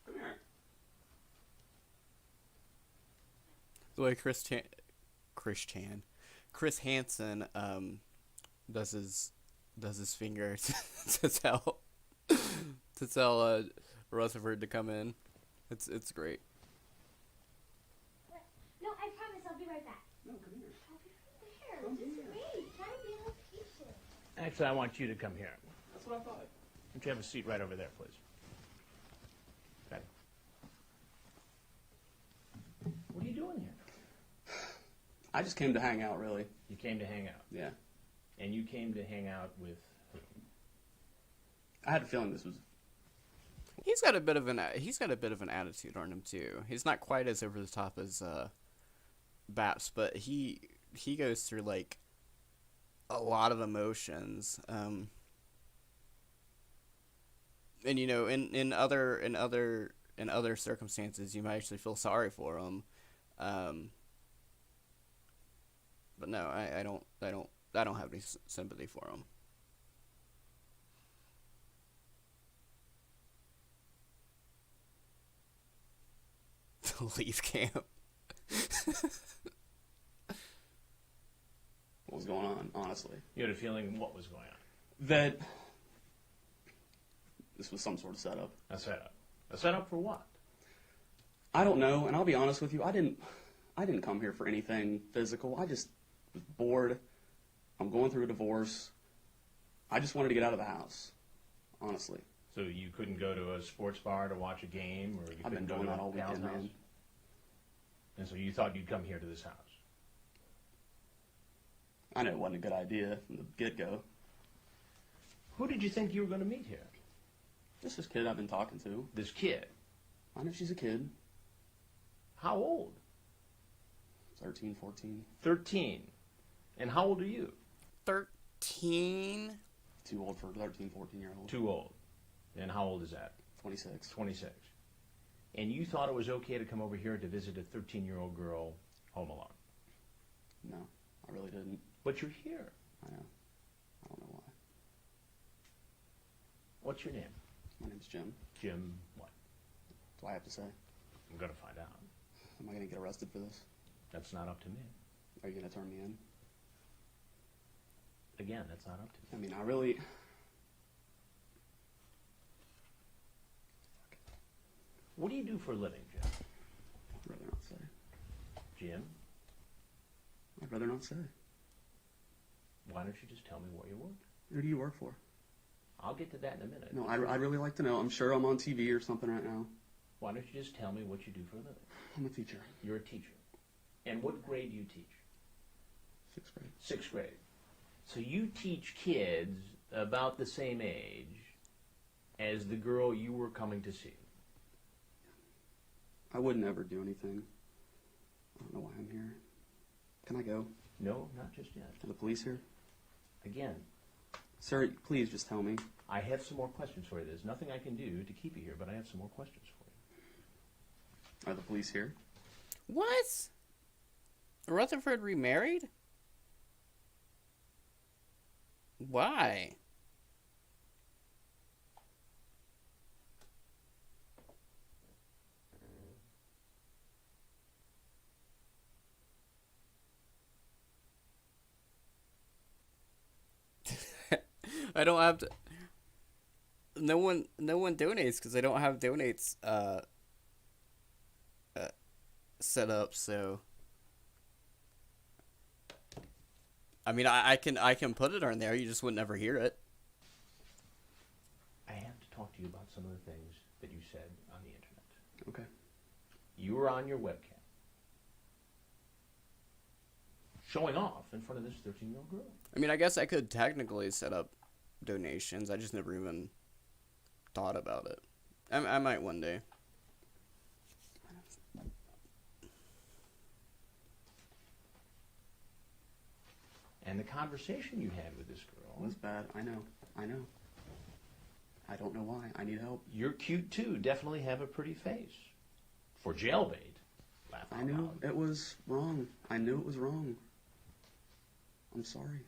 Speaker 14: Come here.
Speaker 1: The way Chris Hansen does his finger to tell Rutherford to come in. It's great.
Speaker 18: No, I promise I'll be right back.
Speaker 14: No, come here.
Speaker 18: I'll be right there. Just wait. Try to be a little patient.
Speaker 5: Actually, I want you to come here.
Speaker 14: That's what I thought.
Speaker 5: Would you have a seat right over there, please? Okay. What are you doing here?
Speaker 19: I just came to hang out, really.
Speaker 5: You came to hang out?
Speaker 19: Yeah.
Speaker 5: And you came to hang out with who?
Speaker 19: I had a feeling this was...
Speaker 1: He's got a bit of an attitude on him too. He's not quite as over the top as Babst, but he goes through like a lot of emotions. And you know, in other circumstances, you might actually feel sorry for him. But no, I don't have any sympathy for him. Leave camp.
Speaker 19: What was going on, honestly?
Speaker 5: You had a feeling what was going on?
Speaker 19: That this was some sort of setup.
Speaker 5: A setup? A setup for what?
Speaker 19: I don't know, and I'll be honest with you, I didn't come here for anything physical. I just was bored. I'm going through a divorce. I just wanted to get out of the house, honestly.
Speaker 5: So you couldn't go to a sports bar to watch a game, or you
Speaker 19: I've been
Speaker 5: couldn't go
Speaker 19: doing
Speaker 5: to
Speaker 19: that all
Speaker 5: a gal's
Speaker 19: weekend,
Speaker 5: house?
Speaker 19: man.
Speaker 14: And so you thought you'd come here to this house.
Speaker 19: I know it wasn't a good idea from the get-go.
Speaker 14: Who did you think you were going to meet here?
Speaker 19: Just this kid I've been talking to.
Speaker 14: This kid?
Speaker 19: I know she's a kid.
Speaker 14: How old?
Speaker 19: 13, 14.
Speaker 14: 13. And how old are you?
Speaker 1: 13?
Speaker 19: Too old for a 13, 14-year-old.
Speaker 14: Too old. And how old is that?
Speaker 19: 26.
Speaker 14: 26. And you thought it was okay to come over here to visit a 13-year-old girl home alone?
Speaker 19: No, I really didn't.
Speaker 14: But you're here.
Speaker 19: I know. I don't know why.
Speaker 14: What's your name?
Speaker 19: My name's Jim.
Speaker 14: Jim what?
Speaker 19: Do I have to say?
Speaker 14: I'm going to find out.
Speaker 19: Am I going to get arrested for this?
Speaker 14: That's not up to me.
Speaker 19: Are you going to turn me in?
Speaker 14: Again, that's not up to me.
Speaker 19: I mean, I really...
Speaker 14: What do you do for a living, Jim?
Speaker 19: I'd rather not say.
Speaker 14: Jim?
Speaker 19: I'd rather not say.
Speaker 14: Why don't you just tell me what you work?
Speaker 19: Who do you work for?
Speaker 14: I'll get to that in a minute.
Speaker 19: No, I'd really like to know. I'm sure I'm on TV or something right now.
Speaker 14: Why don't you just tell me what you do for a living?
Speaker 19: I'm a teacher.
Speaker 14: You're a teacher. And what grade do you teach?
Speaker 19: 6th grade.
Speaker 14: 6th grade. So you teach kids about the same age as the girl you were coming to see.
Speaker 19: I wouldn't ever do anything. I don't know why I'm here. Can I go?
Speaker 14: No, not just yet.
Speaker 19: Are the police here?
Speaker 14: Again,
Speaker 19: Sir, please just tell me.
Speaker 14: I have some more questions for you. There's nothing I can do to keep you here, but I have some more questions for you.
Speaker 19: Are the police here?
Speaker 1: What? Rutherford remarried? Why? I don't have to. No one donates because I don't have donates set up. So I mean, I can put it on there. You just would never hear it.
Speaker 14: I have to talk to you about some of the things that you said on the internet.
Speaker 19: Okay.
Speaker 14: You were on your webcam, showing off in front of this 13-year-old girl.
Speaker 1: I mean, I guess I could technically set up donations. I just never even thought about it. I might one day.
Speaker 14: And the conversation you had with this girl
Speaker 19: It was bad. I know. I don't know why. I need help.
Speaker 14: You're cute too. Definitely have a pretty face. For jailbait. Laugh out
Speaker 19: I knew
Speaker 14: loud.
Speaker 19: it was wrong. I knew it was wrong. I'm sorry.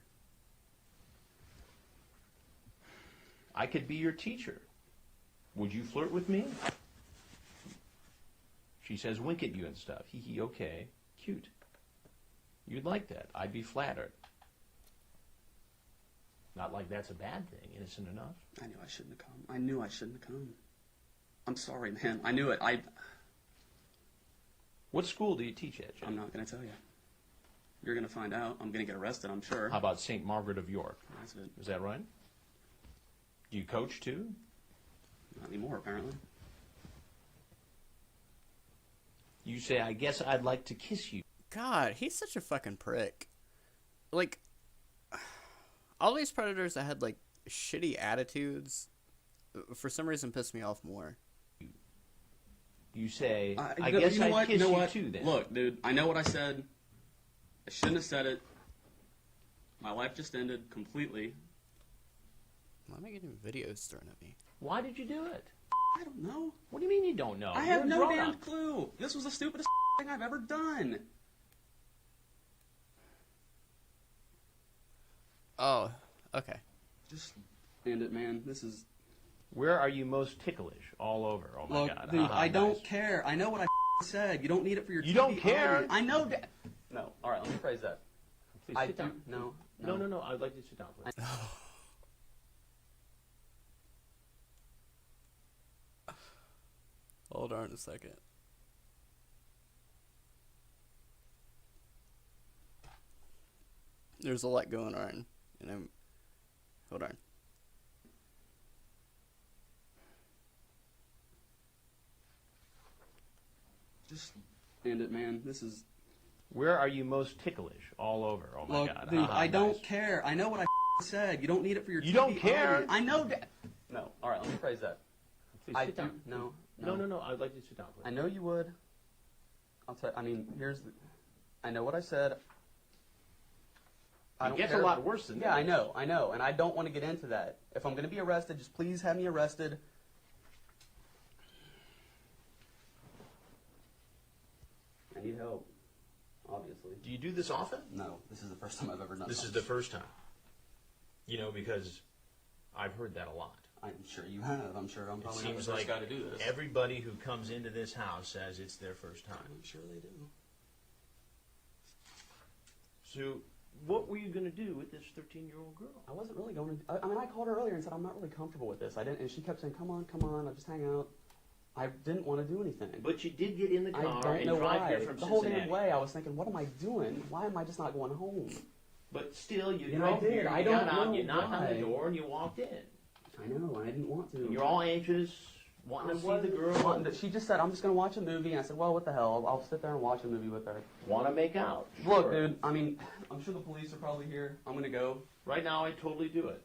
Speaker 14: I could be your teacher. Would you flirt with me? She says wink at you and stuff. Hee hee, okay. Cute. You'd like that. I'd be flattered. Not like that's a bad thing. Innocent enough.
Speaker 19: I knew I shouldn't have come. I knew I shouldn't have come. I'm sorry, man. I knew it.
Speaker 14: What school do you teach at, Jim?
Speaker 19: I'm not going to tell you. You're going to find out. I'm going to get arrested, I'm sure.
Speaker 14: How about St. Margaret of York?
Speaker 19: That's it.
Speaker 14: Is that right? Do you coach too?
Speaker 19: Not anymore, apparently.
Speaker 14: You say, I guess I'd like to kiss you.
Speaker 1: God, he's such a fucking prick. Like, all these predators that had, like, shitty attitudes, for some reason pissed me off more.
Speaker 14: You say, I
Speaker 19: you
Speaker 14: guess
Speaker 19: know
Speaker 14: I'd
Speaker 19: what?
Speaker 14: kiss
Speaker 19: You know
Speaker 14: you
Speaker 19: what?
Speaker 14: too then.
Speaker 19: Look, dude, I know what I said. I shouldn't have said it. My life just ended completely.
Speaker 1: Why am I getting videos thrown at me?
Speaker 14: Why did you do it?
Speaker 19: I don't know.
Speaker 14: What do you mean you don't know?
Speaker 19: I
Speaker 14: You're
Speaker 19: have
Speaker 14: a
Speaker 19: no
Speaker 14: grown
Speaker 19: damn
Speaker 14: up.
Speaker 19: clue. This was the stupidest thing I've ever done.
Speaker 1: Oh, okay.
Speaker 19: Just end it, man. This is...
Speaker 14: Where are you most ticklish? All over. Oh my
Speaker 19: Look,
Speaker 14: God.
Speaker 19: dude, I don't
Speaker 14: nice.
Speaker 19: care. I know what I said. You don't need it for your
Speaker 14: You
Speaker 19: TV
Speaker 14: don't care?
Speaker 19: audience. I know that. No. All right, let me phrase that.
Speaker 14: Please
Speaker 19: I
Speaker 14: sit
Speaker 19: do-
Speaker 14: down.
Speaker 19: No.
Speaker 14: No. I'd like you to sit down, please.
Speaker 1: Hold on a second. There's a lot going on, and I'm... Hold on.
Speaker 19: Just end it, man. This is...
Speaker 14: Where are you most ticklish? All over. Oh my
Speaker 19: Look,
Speaker 14: God.
Speaker 19: dude, I don't
Speaker 14: nice.
Speaker 19: care. I know what I said. You don't need it for your
Speaker 14: You
Speaker 19: TV
Speaker 14: don't care?
Speaker 19: audience. I know that. No. All right, let me phrase that.
Speaker 14: Please
Speaker 19: I
Speaker 14: sit
Speaker 19: do.
Speaker 14: down.
Speaker 19: No.
Speaker 14: No. I'd like you to sit down, please.
Speaker 19: I know you would. I'll tell. I mean, here's. I know what I said. I
Speaker 14: It
Speaker 19: don't
Speaker 14: gets
Speaker 19: care.
Speaker 14: a lot worse than
Speaker 19: Yeah,
Speaker 14: that.
Speaker 19: I know, and I don't want to get into that. If I'm going to be arrested, just please have me arrested. I need help, obviously.
Speaker 14: Do you do this often?
Speaker 19: No, this is the first time I've ever done
Speaker 14: This
Speaker 19: something.
Speaker 14: is the first time. You know, because I've heard that a lot.
Speaker 19: I'm sure you have. I'm sure I'm
Speaker 14: It
Speaker 19: probably not the
Speaker 14: seems
Speaker 19: first
Speaker 14: like
Speaker 19: guy to do this.
Speaker 14: everybody who comes into this house says it's their first time.
Speaker 19: I'm sure they do.
Speaker 14: So, what were you going to do with this 13-year-old girl?
Speaker 19: I wasn't really going to. I mean, I called her earlier and said I'm not really comfortable with this. I didn't, and she kept saying, "Come on, I'll just hang out." I didn't want to do anything.
Speaker 14: But you did get in the
Speaker 19: I
Speaker 14: car
Speaker 19: don't
Speaker 14: and
Speaker 19: know
Speaker 14: drive
Speaker 19: why.
Speaker 14: here from
Speaker 19: The whole
Speaker 14: Cincinnati.
Speaker 19: damn way, I was thinking, "What am I doing? Why am I just not going home?"
Speaker 14: But still, you
Speaker 19: And I
Speaker 14: drove
Speaker 19: did.
Speaker 14: here,
Speaker 19: I
Speaker 14: you
Speaker 19: don't
Speaker 14: got out,
Speaker 19: know
Speaker 14: you knocked on the
Speaker 19: why.
Speaker 14: door, and you walked in.
Speaker 19: I know. I didn't want to.
Speaker 14: And you're all anxious, wanting to see the girl.
Speaker 19: She just said, "I'm just going to watch a movie," and I said, "Well, what the hell? I'll sit there and watch a movie with her."
Speaker 14: Want to make out.
Speaker 19: Look,
Speaker 14: Sure.
Speaker 19: dude. I mean, I'm sure the police are probably here. I'm going to go.
Speaker 14: Right now, I totally do it.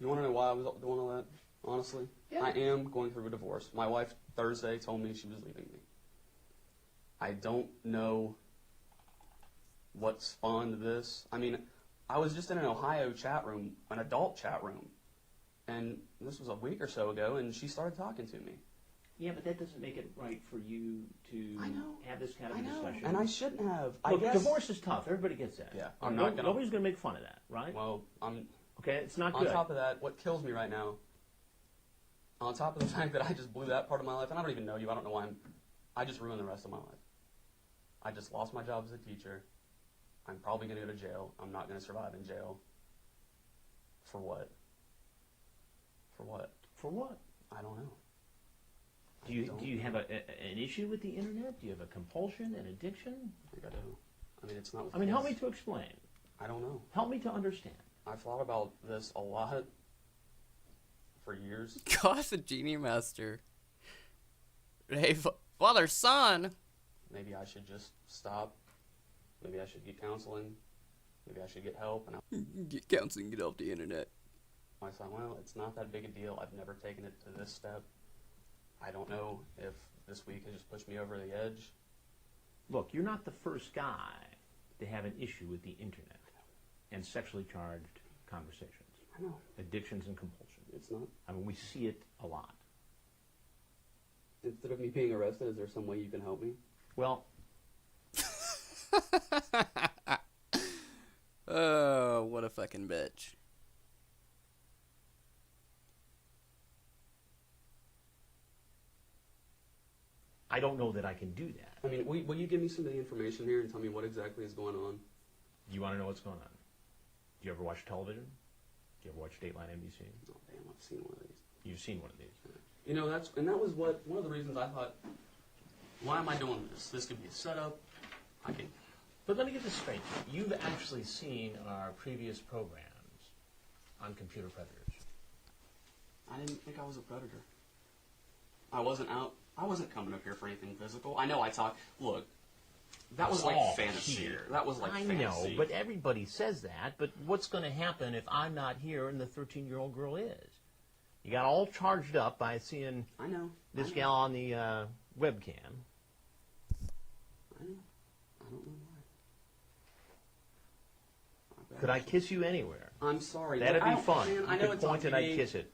Speaker 19: You want to know why I was doing all that? Honestly,
Speaker 14: Yeah.
Speaker 19: I am going through a divorce. My wife Thursday told me she was leaving me. I don't know what spawned this. I mean, I was just in an Ohio chat room, an adult chat room, and this was a week or so ago, and she started talking to me.
Speaker 14: Yeah, but that doesn't make it right for you to have this kind of discussion.
Speaker 19: And I shouldn't have.
Speaker 14: Look,
Speaker 19: I guess
Speaker 14: divorce is tough. Everybody gets that.
Speaker 19: Yeah, I'm not gonna.
Speaker 14: Nobody's going to make fun of that, right?
Speaker 19: Well, I'm.
Speaker 14: Okay, it's not
Speaker 19: On
Speaker 14: good.
Speaker 19: top of that, what kills me right now, on top of the fact that I just blew that part of my life, and I don't even know you, I don't know why I just ruined the rest of my life. I just lost my job as a teacher. I'm probably going to go to jail. I'm not going to survive in jail. For what? For what?
Speaker 14: For what?
Speaker 19: I don't know.
Speaker 14: Do you have an issue with the internet? Do you have a compulsion, an addiction?
Speaker 19: I think I do. I mean, it's not.
Speaker 14: I mean, help me to explain.
Speaker 19: I don't know.
Speaker 14: Help me to understand.
Speaker 19: I've thought about this a lot for years.
Speaker 1: Gosh, the genie master. Hey, father, son.
Speaker 19: Maybe I should just stop. Maybe I should get counseling. Maybe I should get help. And
Speaker 1: Get counseling, get off the internet.
Speaker 19: I thought, well, it's not that big a deal. I've never taken it to this step. I don't know if this week has just pushed me over the edge.
Speaker 14: Look, you're not the first guy to have an issue with the internet and sexually charged conversations.
Speaker 19: I know.
Speaker 14: Addictions and compulsions.
Speaker 19: It's not.
Speaker 14: I mean, we see it a lot.
Speaker 19: Instead of me being arrested, is there some way you can help me?
Speaker 14: Well,
Speaker 1: Oh, what a fucking bitch.
Speaker 14: I don't know that I can do that.
Speaker 19: I mean, will you give me some of the information here and tell me what exactly is going on?
Speaker 14: You want to know what's going on? Do you ever watch television? Do you ever watch Dateline NBC?
Speaker 19: Oh, damn, I've seen one of these.
Speaker 14: You've seen one of these.
Speaker 19: You know, that was one of the reasons I thought, why am I doing this? This could be a setup. I can.
Speaker 14: But let me get this straight. You've actually seen our previous programs on computer predators.
Speaker 19: I didn't think I was a predator. I wasn't out. I wasn't coming up here for anything physical. I know I talk. Look, that was like
Speaker 14: all
Speaker 19: fantasy.
Speaker 14: here.
Speaker 19: That was like
Speaker 14: I
Speaker 19: fantasy.
Speaker 14: know, but everybody says that. But what's going to happen if I'm not here and the 13-year-old girl is? You got all charged up by seeing
Speaker 19: I know.
Speaker 14: this gal on the webcam.
Speaker 19: I know. I don't know why.
Speaker 14: Could I kiss you anywhere?
Speaker 19: I'm sorry.
Speaker 14: That'd
Speaker 19: Look,
Speaker 14: be fun.
Speaker 19: Man, I
Speaker 14: You
Speaker 19: know
Speaker 14: could
Speaker 19: it's on
Speaker 14: point and I'd
Speaker 19: TV.
Speaker 14: kiss it.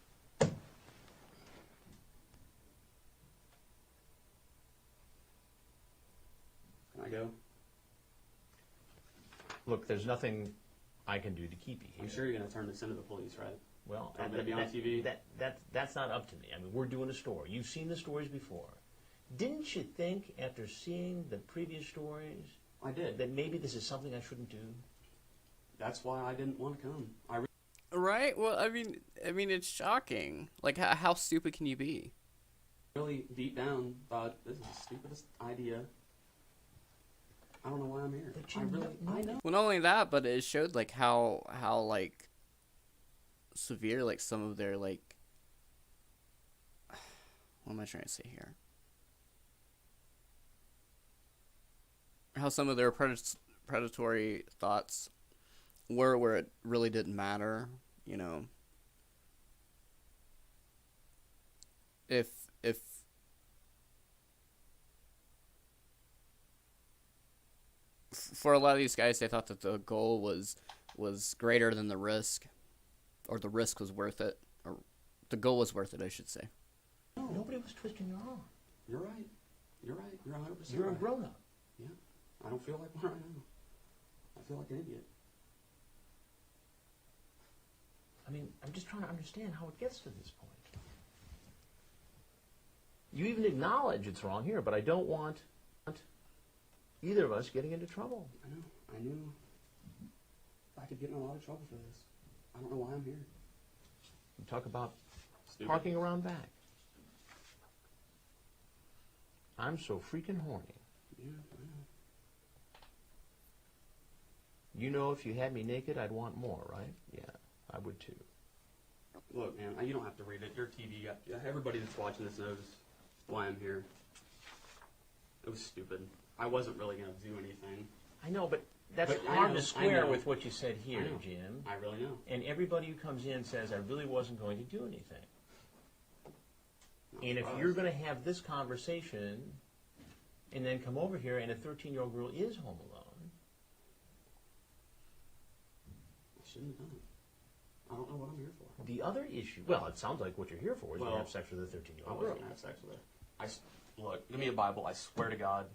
Speaker 19: Can I go?
Speaker 14: Look, there's nothing I can do to keep you here.
Speaker 19: I'm sure you're going to turn this into the police, right?
Speaker 14: Well,
Speaker 19: I'm going to be on TV.
Speaker 14: That's not up to me. I mean, we're doing a story. You've seen the stories before. Didn't you think, after seeing the previous stories,
Speaker 19: I did,
Speaker 14: that maybe this is something I shouldn't do?
Speaker 19: That's why I didn't want to come.
Speaker 1: Right? Well, I mean, it's shocking. Like, how stupid can you be?
Speaker 19: Really, deep down, thought this is the stupidest idea. I don't know why I'm here. I know.
Speaker 1: Well, not only that, but it showed like how like severe like some of their like, what am I trying to say here? some of their predatory thoughts were where it really didn't matter, you know. If for a lot of these guys, they thought that the goal was greater than the risk, or the risk was worth it, or the goal was worth it, I should say.
Speaker 5: Nobody was twisting your arm.
Speaker 19: You're right. You're right. You're 100%
Speaker 5: You're a
Speaker 19: right.
Speaker 5: grown-up.
Speaker 19: Yeah. I don't feel like one right now. I feel like an idiot.
Speaker 5: I mean, I'm just trying to understand how it gets to this point. You even acknowledge it's wrong here, but I don't want either of us getting into trouble.
Speaker 19: I know. I knew I could get in a lot of trouble for this. I don't know why I'm here.
Speaker 5: You talk about
Speaker 19: Stupid.
Speaker 5: parking around back. I'm so freaking horny.
Speaker 19: Yeah, I know.
Speaker 5: You know, if you had me naked, I'd want more, right? Yeah, I would too.
Speaker 19: Look, man, you don't have to read it. Your TV got... Everybody that's watching this knows why I'm here. It was stupid. I wasn't really going to do anything.
Speaker 5: I know, but that's
Speaker 19: But I
Speaker 5: hard
Speaker 19: know-
Speaker 5: to square
Speaker 19: I know.
Speaker 5: with what you said here,
Speaker 19: I know.
Speaker 5: Jim.
Speaker 19: I really know.
Speaker 5: And everybody who comes in says, I really wasn't going to do anything. And if you're going to have this conversation and then come over here and a 13-year-old girl is home alone,
Speaker 19: I shouldn't have done it. I don't know what I'm here for.
Speaker 5: the other issue, well, it sounds like what you're here for is to have sex with a 13-year-old
Speaker 19: I
Speaker 5: girl.
Speaker 19: wasn't going to have sex with her. Look, give me a Bible. I swear to God.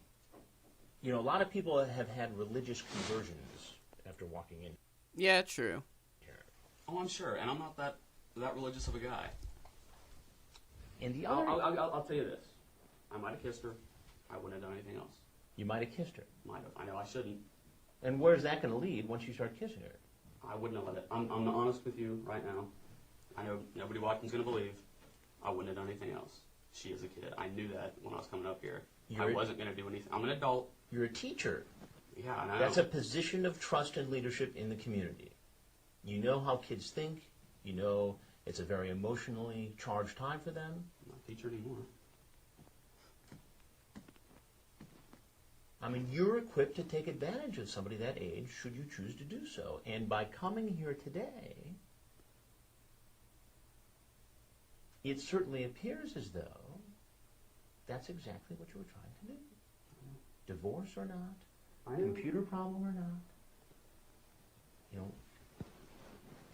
Speaker 5: You know, a lot of people have had religious conversions after walking in.
Speaker 1: Yeah, true.
Speaker 19: Oh, I'm sure, and I'm not that religious of a guy.
Speaker 5: And the other...
Speaker 19: I'll tell you this. I might have kissed her. I wouldn't have done anything else.
Speaker 5: You might have kissed her.
Speaker 19: Might have. I know I shouldn't.
Speaker 5: And where's that going to lead once you start kissing her?
Speaker 19: I wouldn't have let it. I'm honest with you right now. I know nobody watching's going to believe. I wouldn't have done anything else. She is a kid. I knew that when I was coming up here. I wasn't going to do anything. I'm an adult.
Speaker 5: You're a teacher.
Speaker 19: Yeah, I know.
Speaker 5: That's a position of trust and leadership in the community. You know how kids think. You know it's a very emotionally charged time for them.
Speaker 19: I'm not a teacher anymore.
Speaker 5: I mean, you're equipped to take advantage of somebody that age should you choose to do so. And by coming here today, it certainly appears as though that's exactly what you were trying to do. Divorce or not, computer problem or not. You know,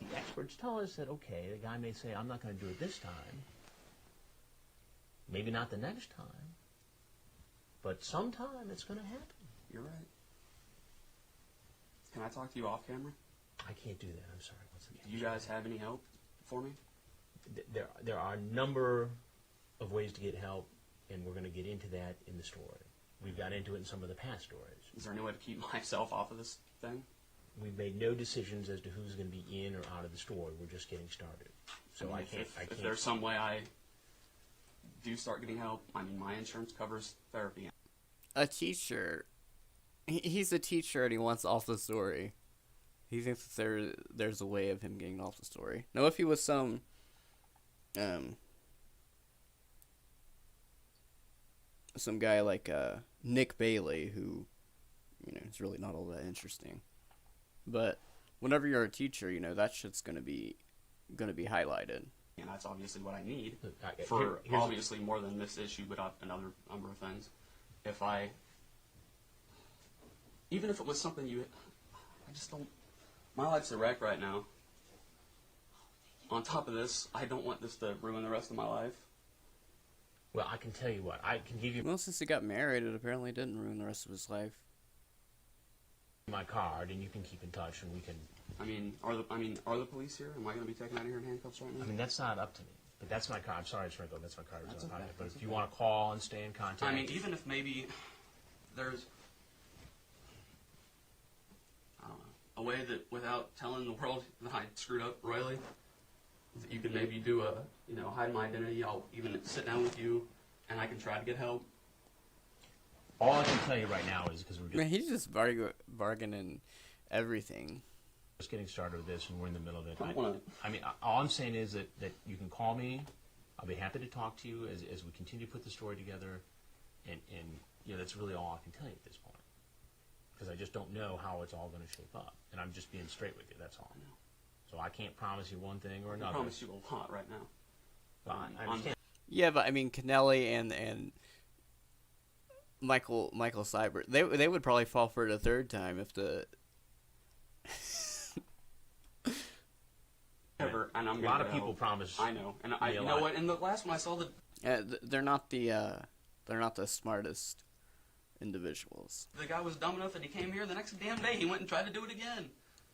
Speaker 5: the experts tell us that, okay, the guy may say, I'm not going to do it this time. Maybe not the next time. But sometime it's going to happen.
Speaker 19: You're right. Can I talk to you off camera?
Speaker 5: I can't do that. I'm sorry. What's the
Speaker 19: Do you guys have any help for me?
Speaker 5: There are a number of ways to get help, and we're going to get into that in the story. We've got into it in some of the past stories.
Speaker 19: Is there any way to keep myself off of this thing?
Speaker 5: We've made no decisions as to who's going to be in or out of the story. We're just getting started. So I can't.
Speaker 19: If there's some way I do start getting help, I mean, my insurance covers therapy.
Speaker 1: A teacher, he's a teacher and he wants off the story. He thinks that there's a way of him getting off the story. Now, if he was some guy like Nick Bailey, who, you know, is really not all that interesting. But whenever you're a teacher, you know, that shit's gonna be highlighted.
Speaker 19: And that's obviously what I need
Speaker 5: Here's
Speaker 19: for obviously more than this issue, but another number of things. Even if it was something I just don't, my life's a wreck right now. On top of this, I don't want this to ruin the rest of my life.
Speaker 5: Well, I can tell you what, I can give you
Speaker 1: Well, since he got married, it apparently didn't ruin the rest of his life.
Speaker 5: my card, and you can keep in touch, and we can.
Speaker 19: I mean, are the police here? Am I going to be taken out of here in handcuffs right now?
Speaker 5: I mean, that's not up to me. But that's my card. I'm sorry, Sprinkle. That's my card.
Speaker 19: That's okay.
Speaker 5: But
Speaker 19: That's
Speaker 5: if you
Speaker 19: okay.
Speaker 5: want to call and stay in contact,
Speaker 19: I mean, even if maybe there's, I don't know, a way that without telling the world that I screwed up royally, that you can maybe do hide my identity. I'll even sit down with you, and I can try to get help.
Speaker 5: all I can tell you right now is because we're just,
Speaker 1: Man, he's just bargaining everything.
Speaker 5: just getting started with this, and we're in the middle of it.
Speaker 19: I
Speaker 5: I mean, all I'm saying is that you can call me. I'll be happy to talk to you as we continue to put the story together, and you know, that's really all I can tell you at this point. because I just don't know how it's all going to shape up. And I'm just being straight with you, that's all. So I can't promise you one thing or another.
Speaker 19: I promise you a lot right now.
Speaker 5: But I understand.
Speaker 1: Yeah, but I mean, Kennelly and Michael Seibert, they would probably fall for it a third time if the.
Speaker 19: And I'm
Speaker 5: a lot of people promise.
Speaker 19: I know, and you know what? In the last one, I saw the.
Speaker 1: They're not the smartest individuals.
Speaker 19: The guy was dumb enough that he came here the next damn day. He went and tried to do it again.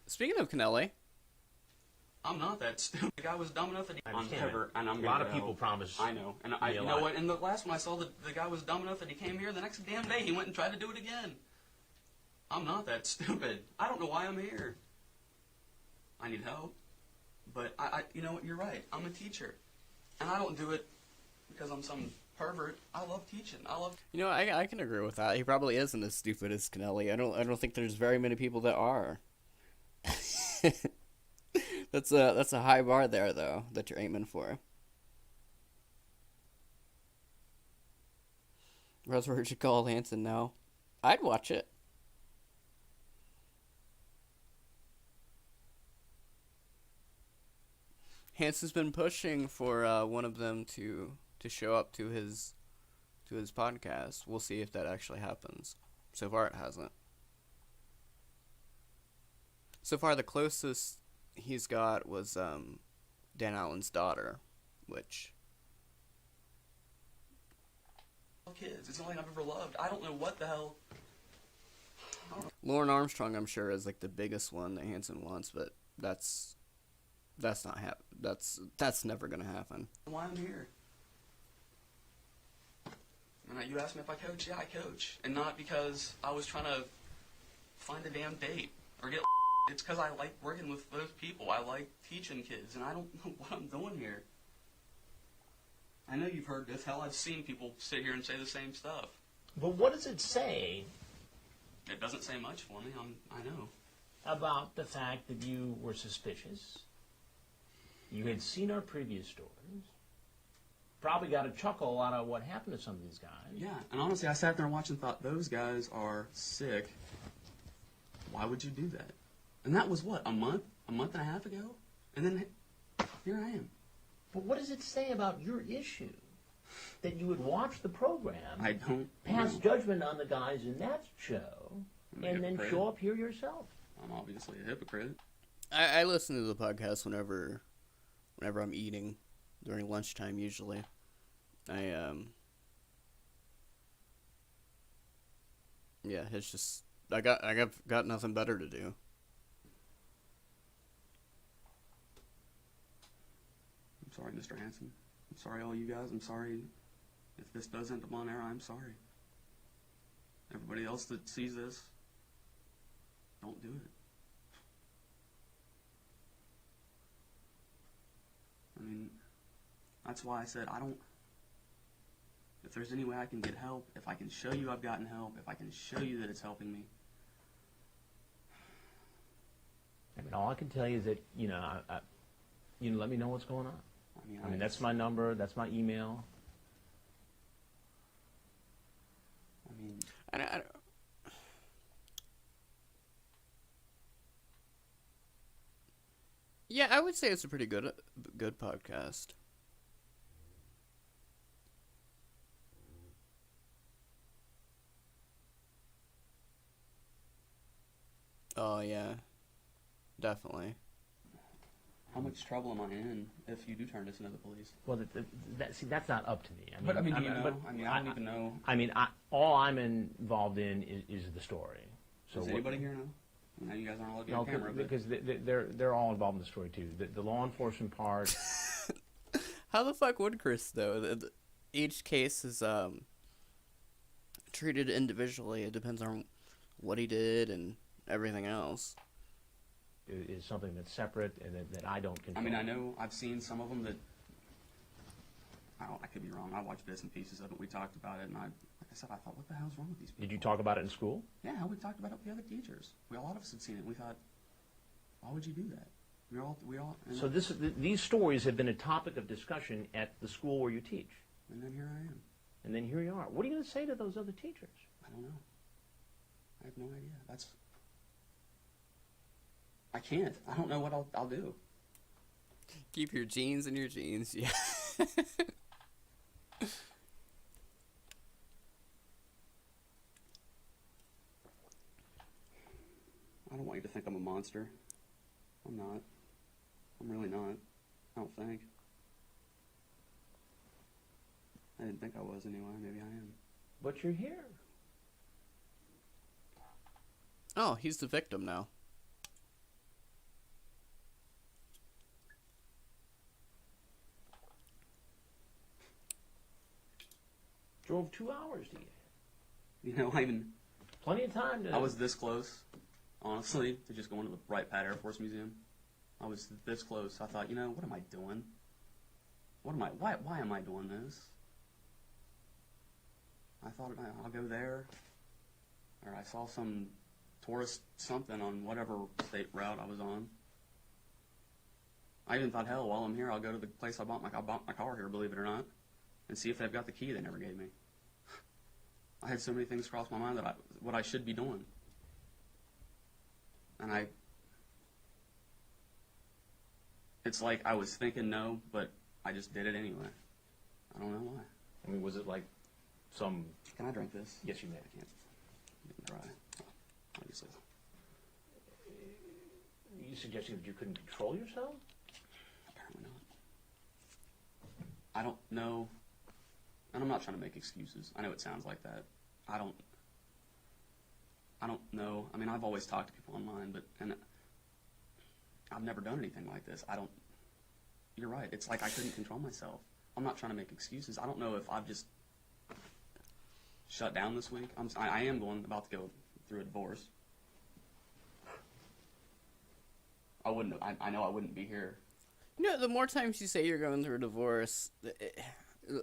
Speaker 1: Speaking of Kennelly.
Speaker 19: I'm not that stupid. The guy was dumb enough that he.
Speaker 5: A lot of people promise.
Speaker 19: I know, and you know what? In the last one, I saw the guy was dumb enough that he came here the next damn day. He went and tried to do it again. I'm not that stupid. I don't know why I'm here. I need help. But you know what? You're right. I'm a teacher, and I don't do it because I'm some pervert. I love teaching.
Speaker 1: You know, I can agree with that. He probably isn't as stupid as Kennelly. I don't think there's very many people that are. That's a high bar there, though, that you're aiming for. Rutherford should call Hanson now. I'd watch it. Hanson's been pushing for one of them to show up to his podcast. We'll see if that actually happens. So far, it hasn't. So far, the closest he's got was Dan Allen's daughter, which.
Speaker 19: Kids, it's the only thing I've ever loved. I don't know what the hell.
Speaker 1: Lauren Armstrong, I'm sure, is like the biggest one that Hanson wants, but that's not that's never gonna happen.
Speaker 19: Why I'm here? And you asked me if I coach. Yeah, I coach, and not because I was trying to find a damn date or get. It's because I like working with those people. I like teaching kids, and I don't know what I'm doing here. I know you've heard this. Hell, I've seen people sit here and say the same stuff.
Speaker 5: But what does it say?
Speaker 19: It doesn't say much for me. I know.
Speaker 5: About the fact that you were suspicious. You had seen our previous stories. Probably got a chuckle out of what happened to some of these guys.
Speaker 19: Yeah, and honestly, I sat there and watched and thought, those guys are sick. Why would you do that? And that was what, a month and a half ago? And then here I am.
Speaker 5: But what does it say about your issue? That you would watch the program,
Speaker 19: I don't
Speaker 5: pass
Speaker 19: know.
Speaker 5: judgment on the guys in that show, and then show up here yourself.
Speaker 19: I'm obviously a hypocrite.
Speaker 1: I listen to the podcast whenever I'm eating, during lunchtime usually. Yeah, it's just I got nothing better to do.
Speaker 19: I'm sorry, Mr. Hanson. I'm sorry, all you guys. I'm sorry if this does end up on air. I'm sorry. Everybody else that sees this, don't do it. I mean, that's why I said if there's any way I can get help, if I can show you I've gotten help, if I can show you that it's helping me.
Speaker 5: I mean, all I can tell you is that, let me know what's going on. I mean, that's my number, that's my email.
Speaker 1: Yeah, I would say it's a pretty good podcast. Oh yeah, definitely.
Speaker 19: How much trouble am I in if you do turn this into the police?
Speaker 5: Well, that's not up to me. I
Speaker 19: don't even know.
Speaker 5: I mean, all I'm involved in is the story. So
Speaker 19: Does anybody here know? No, you guys aren't allowed to be on camera.
Speaker 5: Because they're all involved in the story too. The law enforcement part.
Speaker 1: How the fuck would Chris though? Each case is treated individually. It depends on what he did and everything else.
Speaker 5: Is something that's separate and that I don't control.
Speaker 19: I mean, I know I've seen some of them that I could be wrong. I watched bits and pieces of it. We talked about it, and like I said, I thought, what the hell's wrong with these people?
Speaker 5: Did you talk about it in school?
Speaker 19: Yeah, we talked about it with the other teachers. A lot of us had seen it. And we thought, why would you do that? We all.
Speaker 5: So these stories have been a topic of discussion at the school where you teach.
Speaker 19: And then here I am.
Speaker 5: And then here you are. What are you going to say to those other teachers?
Speaker 19: I don't know. I have no idea. I can't. I don't know what I'll do.
Speaker 1: Keep your jeans in your jeans, yeah.
Speaker 19: I don't want you to think I'm a monster. I'm not. I'm really not. I don't think. I didn't think I was anyway. Maybe I am.
Speaker 5: But you're here.
Speaker 1: Oh, he's the victim now.
Speaker 5: Drove 2 hours to get here.
Speaker 19: You know,
Speaker 5: Plenty of time to...
Speaker 19: I was this close, honestly, to just going to the Wright Pat Air Force Museum. I was this close. I thought, you know, what am I doing? Why am I doing this? I thought I'll go there, or I saw some tourist something on whatever state route I was on. I even thought, hell, while I'm here, I'll go to the place I bought my car here, believe it or not, and see if they've got the key they never gave me. I had so many things cross my mind that what I should be doing. And it's like I was thinking no, but I just did it anyway. I don't know why.
Speaker 5: I mean, was it like some...
Speaker 19: Can I drink this?
Speaker 5: Yes, you may.
Speaker 19: I can't. Getting dry. Obviously.
Speaker 5: Are you suggesting that you couldn't control yourself?
Speaker 19: Apparently not. I don't know. And I'm not trying to make excuses. I know it sounds like that. I don't know. I mean, I've always talked to people online, and I've never done anything like this. You're right. It's like I couldn't control myself. I'm not trying to make excuses. I don't know if I've just shut down this week. I am about to go through a divorce. I know I wouldn't be here.
Speaker 1: You know, the more times you say you're going through a divorce,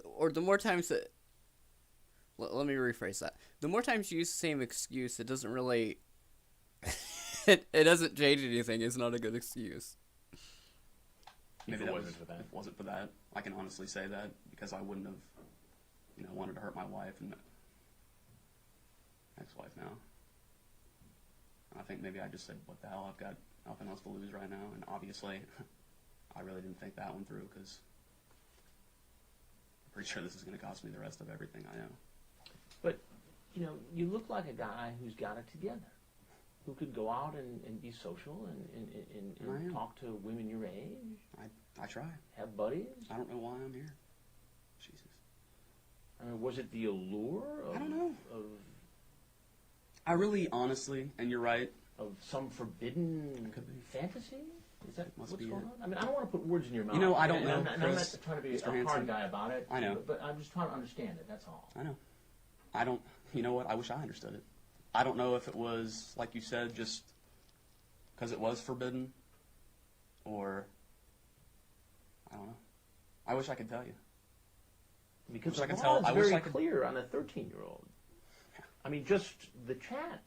Speaker 1: or the more times that... Let me rephrase that. The more times you use the same excuse, it doesn't really... it doesn't change anything. It's not a good excuse.
Speaker 19: Maybe if it wasn't for that, I can honestly say that, because I wouldn't have, wanted to hurt my wife and ex-wife now. And I think maybe I just said, what the hell, I've got nothing else to lose right now, and obviously, I really didn't think that one through, because I'm pretty sure this is going to cost me the rest of everything I know.
Speaker 5: But, you look like a guy who's got it together, who could go out and be social and talk to women your age.
Speaker 19: I try.
Speaker 5: Have buddies.
Speaker 19: I don't know why I'm here. Jesus.
Speaker 5: I mean, was it the allure of...
Speaker 19: I don't know. I really, honestly, and you're right.
Speaker 5: Of some forbidden fantasy? Is that what's going on? I mean, I don't want to put words in your mouth.
Speaker 19: I don't know.
Speaker 5: I'm not trying to be a hard guy about it.
Speaker 19: I know.
Speaker 5: But I'm just trying to understand it, that's all.
Speaker 19: I know. I don't... You know what? I wish I understood it. I don't know if it was, like you said, just because it was forbidden, or... I don't know. I wish I could tell you.
Speaker 5: Because the law is very clear on a 13-year-old. Yeah. I mean, just the chat.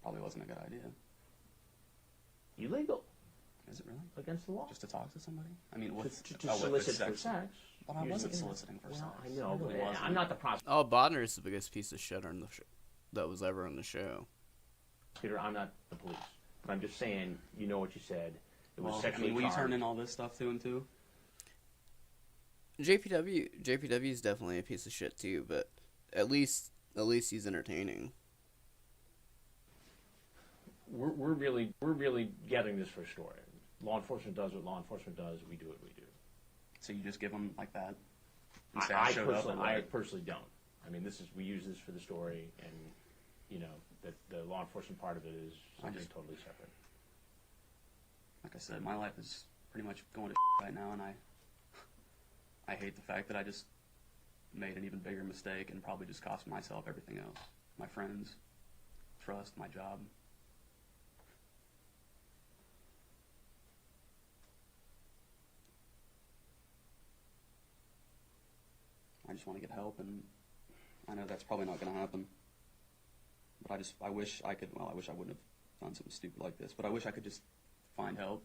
Speaker 19: Probably wasn't a good idea.
Speaker 5: Illegal.
Speaker 19: Is it really?
Speaker 5: Against the law.
Speaker 19: Just to talk to somebody? I mean,
Speaker 5: to solicit for sex.
Speaker 19: But I wasn't soliciting for sex.
Speaker 5: I know, but I'm not the prosecutor.
Speaker 1: Oh, Bodner's the biggest piece of shit on the that was ever on the show.
Speaker 5: Peter, I'm not the police. But I'm just saying, you know what you said. It was sexually
Speaker 19: will you turn in all this stuff to him, too?
Speaker 1: JPW is definitely a piece of shit, too, but at least he's entertaining.
Speaker 5: We're really gathering this for a story. Law enforcement does what law enforcement does. We do what we do.
Speaker 19: So you just give them like that?
Speaker 5: I personally don't. I mean, we use this for the story, and the law enforcement part of it is something totally separate.
Speaker 19: Like I said, my life is pretty much going to right now, and I hate the fact that I just made an even bigger mistake and probably just cost myself everything else. My friends, trust, my job. I just want to get help, and I know that's probably not going to happen. But I wish I could, I wish I wouldn't have done something stupid like this, but I wish I could just find help.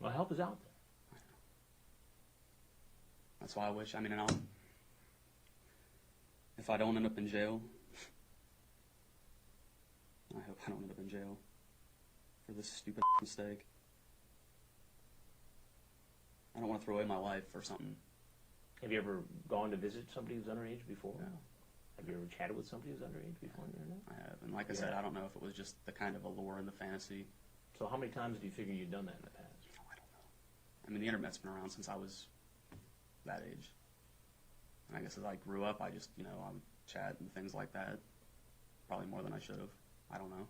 Speaker 5: Well, help is out there.
Speaker 19: That's why I wish, if I don't end up in jail, I hope I don't end up in jail for this stupid mistake. I don't want to throw away my life for something.
Speaker 14: Have you ever gone to visit somebody who's underage before?
Speaker 19: No.
Speaker 14: Have you ever chatted with somebody who's underage before on the internet?
Speaker 19: I have, and like I said, I don't know if it was just the kind of allure and the fantasy.
Speaker 14: So how many times do you figure you've done that in the past?
Speaker 19: Oh, I don't know. I mean, the internet's been around since I was that age. And I guess as I grew up, I just, I would chat and things like that. Probably more than I should have. I don't know.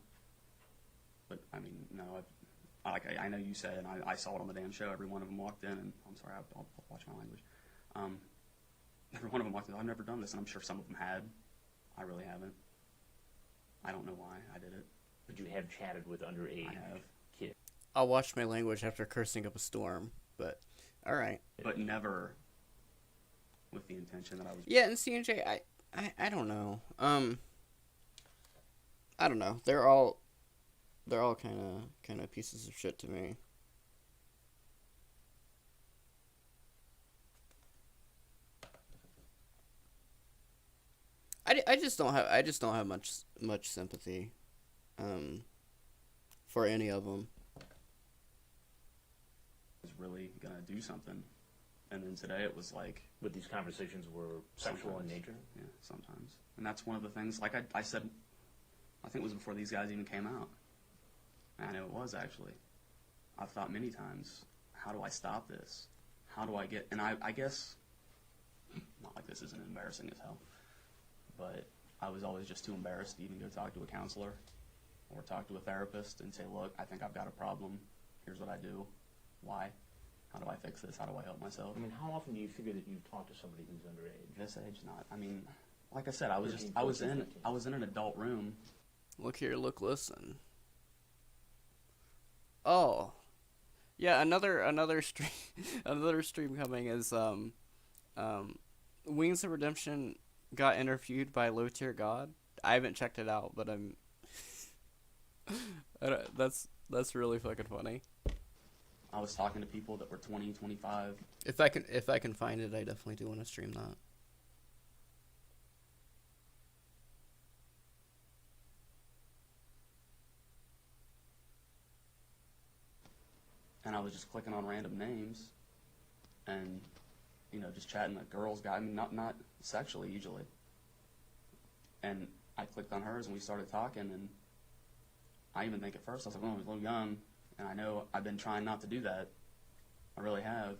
Speaker 19: But, I mean, no, I know you said, and I saw it on the damn show, every one of them walked in, and I'm sorry, I'll watch my language. Every one of them walked in, I've never done this, and I'm sure some of them had. I really haven't. I don't know why I did it.
Speaker 14: But you have chatted with underage kids.
Speaker 1: I'll watch my language after cursing up a storm, but alright.
Speaker 19: But never with the intention that I was...
Speaker 1: Yeah, and C&J, I don't know. I don't know. They're all kind of pieces of shit to me. I just don't have much sympathy for any of them.
Speaker 19: Was really gonna do something, and then today it was like...
Speaker 14: But these conversations were sexual in nature?
Speaker 19: Yeah, sometimes. And that's one of the things, like I said, I think it was before these guys even came out. I know it was, actually. I've thought many times, how do I stop this? How do I get... And I guess, not like this isn't embarrassing as hell, but I was always just too embarrassed to even go talk to a counselor or talk to a therapist and say, look, I think I've got a problem. Here's what I do. Why? How do I fix this? How do I help myself?
Speaker 14: I mean, how often do you figure that you talk to somebody who's underage?
Speaker 19: This age, not. I mean, like I said, I was in an adult room.
Speaker 1: Look here, look, listen. Oh, yeah. Another stream, another stream coming is Wings of Redemption got interviewed by Low Tier God. I haven't checked it out, but that's really fucking funny.
Speaker 19: I was talking to people that were 20, 25.
Speaker 1: If I can find it, I definitely do want to stream that.
Speaker 19: And I was just clicking on random names and, just chatting with girls, guys. I mean, not sexually, usually. And I clicked on hers and we started talking, and I even think at first I was like, oh, I was a little young, and I know I've been trying not to do that. I really have.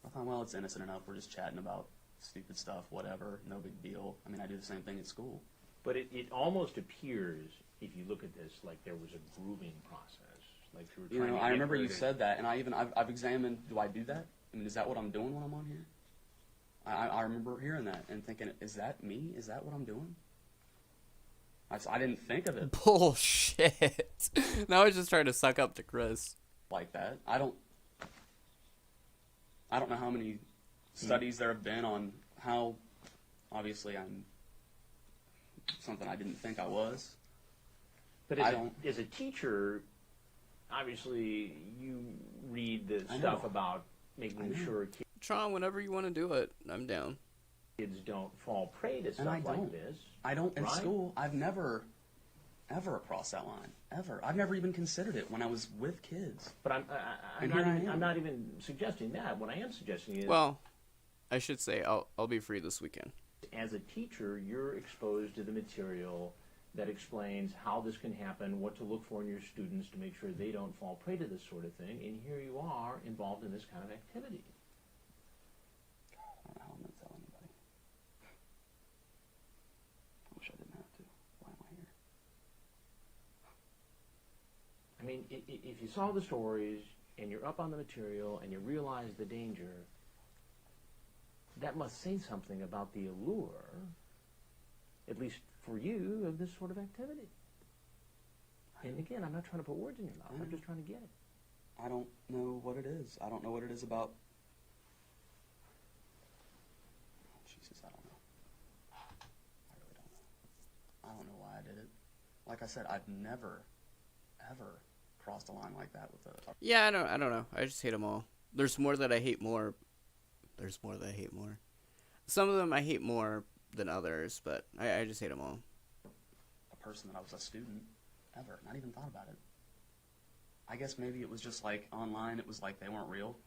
Speaker 19: I thought, well, it's innocent enough. We're just chatting about stupid stuff, whatever, no big deal. I mean, I do the same thing at school.
Speaker 14: But it almost appears, if you look at this, like there was a grooming process. Like you were trying to
Speaker 19: I remember you said that, and I've examined, do I do that? I mean, is that what I'm doing when I'm on here? I remember hearing that and thinking, is that me? Is that what I'm doing? I didn't think of it.
Speaker 1: Bullshit. Now I was just trying to suck up to Chris.
Speaker 19: Like that. I don't know how many studies there have been on how, obviously, I'm something I didn't think I was.
Speaker 14: But as a teacher, obviously, you read the stuff about making sure kids...
Speaker 1: Tron, whenever you want to do it, I'm down.
Speaker 14: Kids don't fall prey to stuff like this.
Speaker 19: I don't. In school, I've never, ever crossed that line. Ever. I've never even considered it when I was with kids.
Speaker 14: But I'm not even suggesting that. What I am suggesting is...
Speaker 1: Well, I should say I'll be free this weekend.
Speaker 14: As a teacher, you're exposed to the material that explains how this can happen, what to look for in your students to make sure they don't fall prey to this sort of thing, and here you are involved in this kind of activity.
Speaker 19: I don't know how I'm going to tell anybody. I wish I didn't have to. Why am I here?
Speaker 14: I mean, if you saw the stories, and you're up on the material, and you realize the danger, that must say something about the allure, at least for you, of this sort of activity. And again, I'm not trying to put words in your mouth. I'm just trying to get it.
Speaker 19: I don't know what it is. I don't know what it is about. Oh, Jesus, I don't know. I really don't know. I don't know why I did it. Like I said, I've never, ever crossed a line like that with a...
Speaker 1: Yeah, I don't know. I just hate them all. There's more that I hate more. There's more that I hate more. Some of them I hate more than others, but I just hate them all.
Speaker 19: A person that I was a student ever, not even thought about it. I guess maybe it was just like online, it was like they weren't real.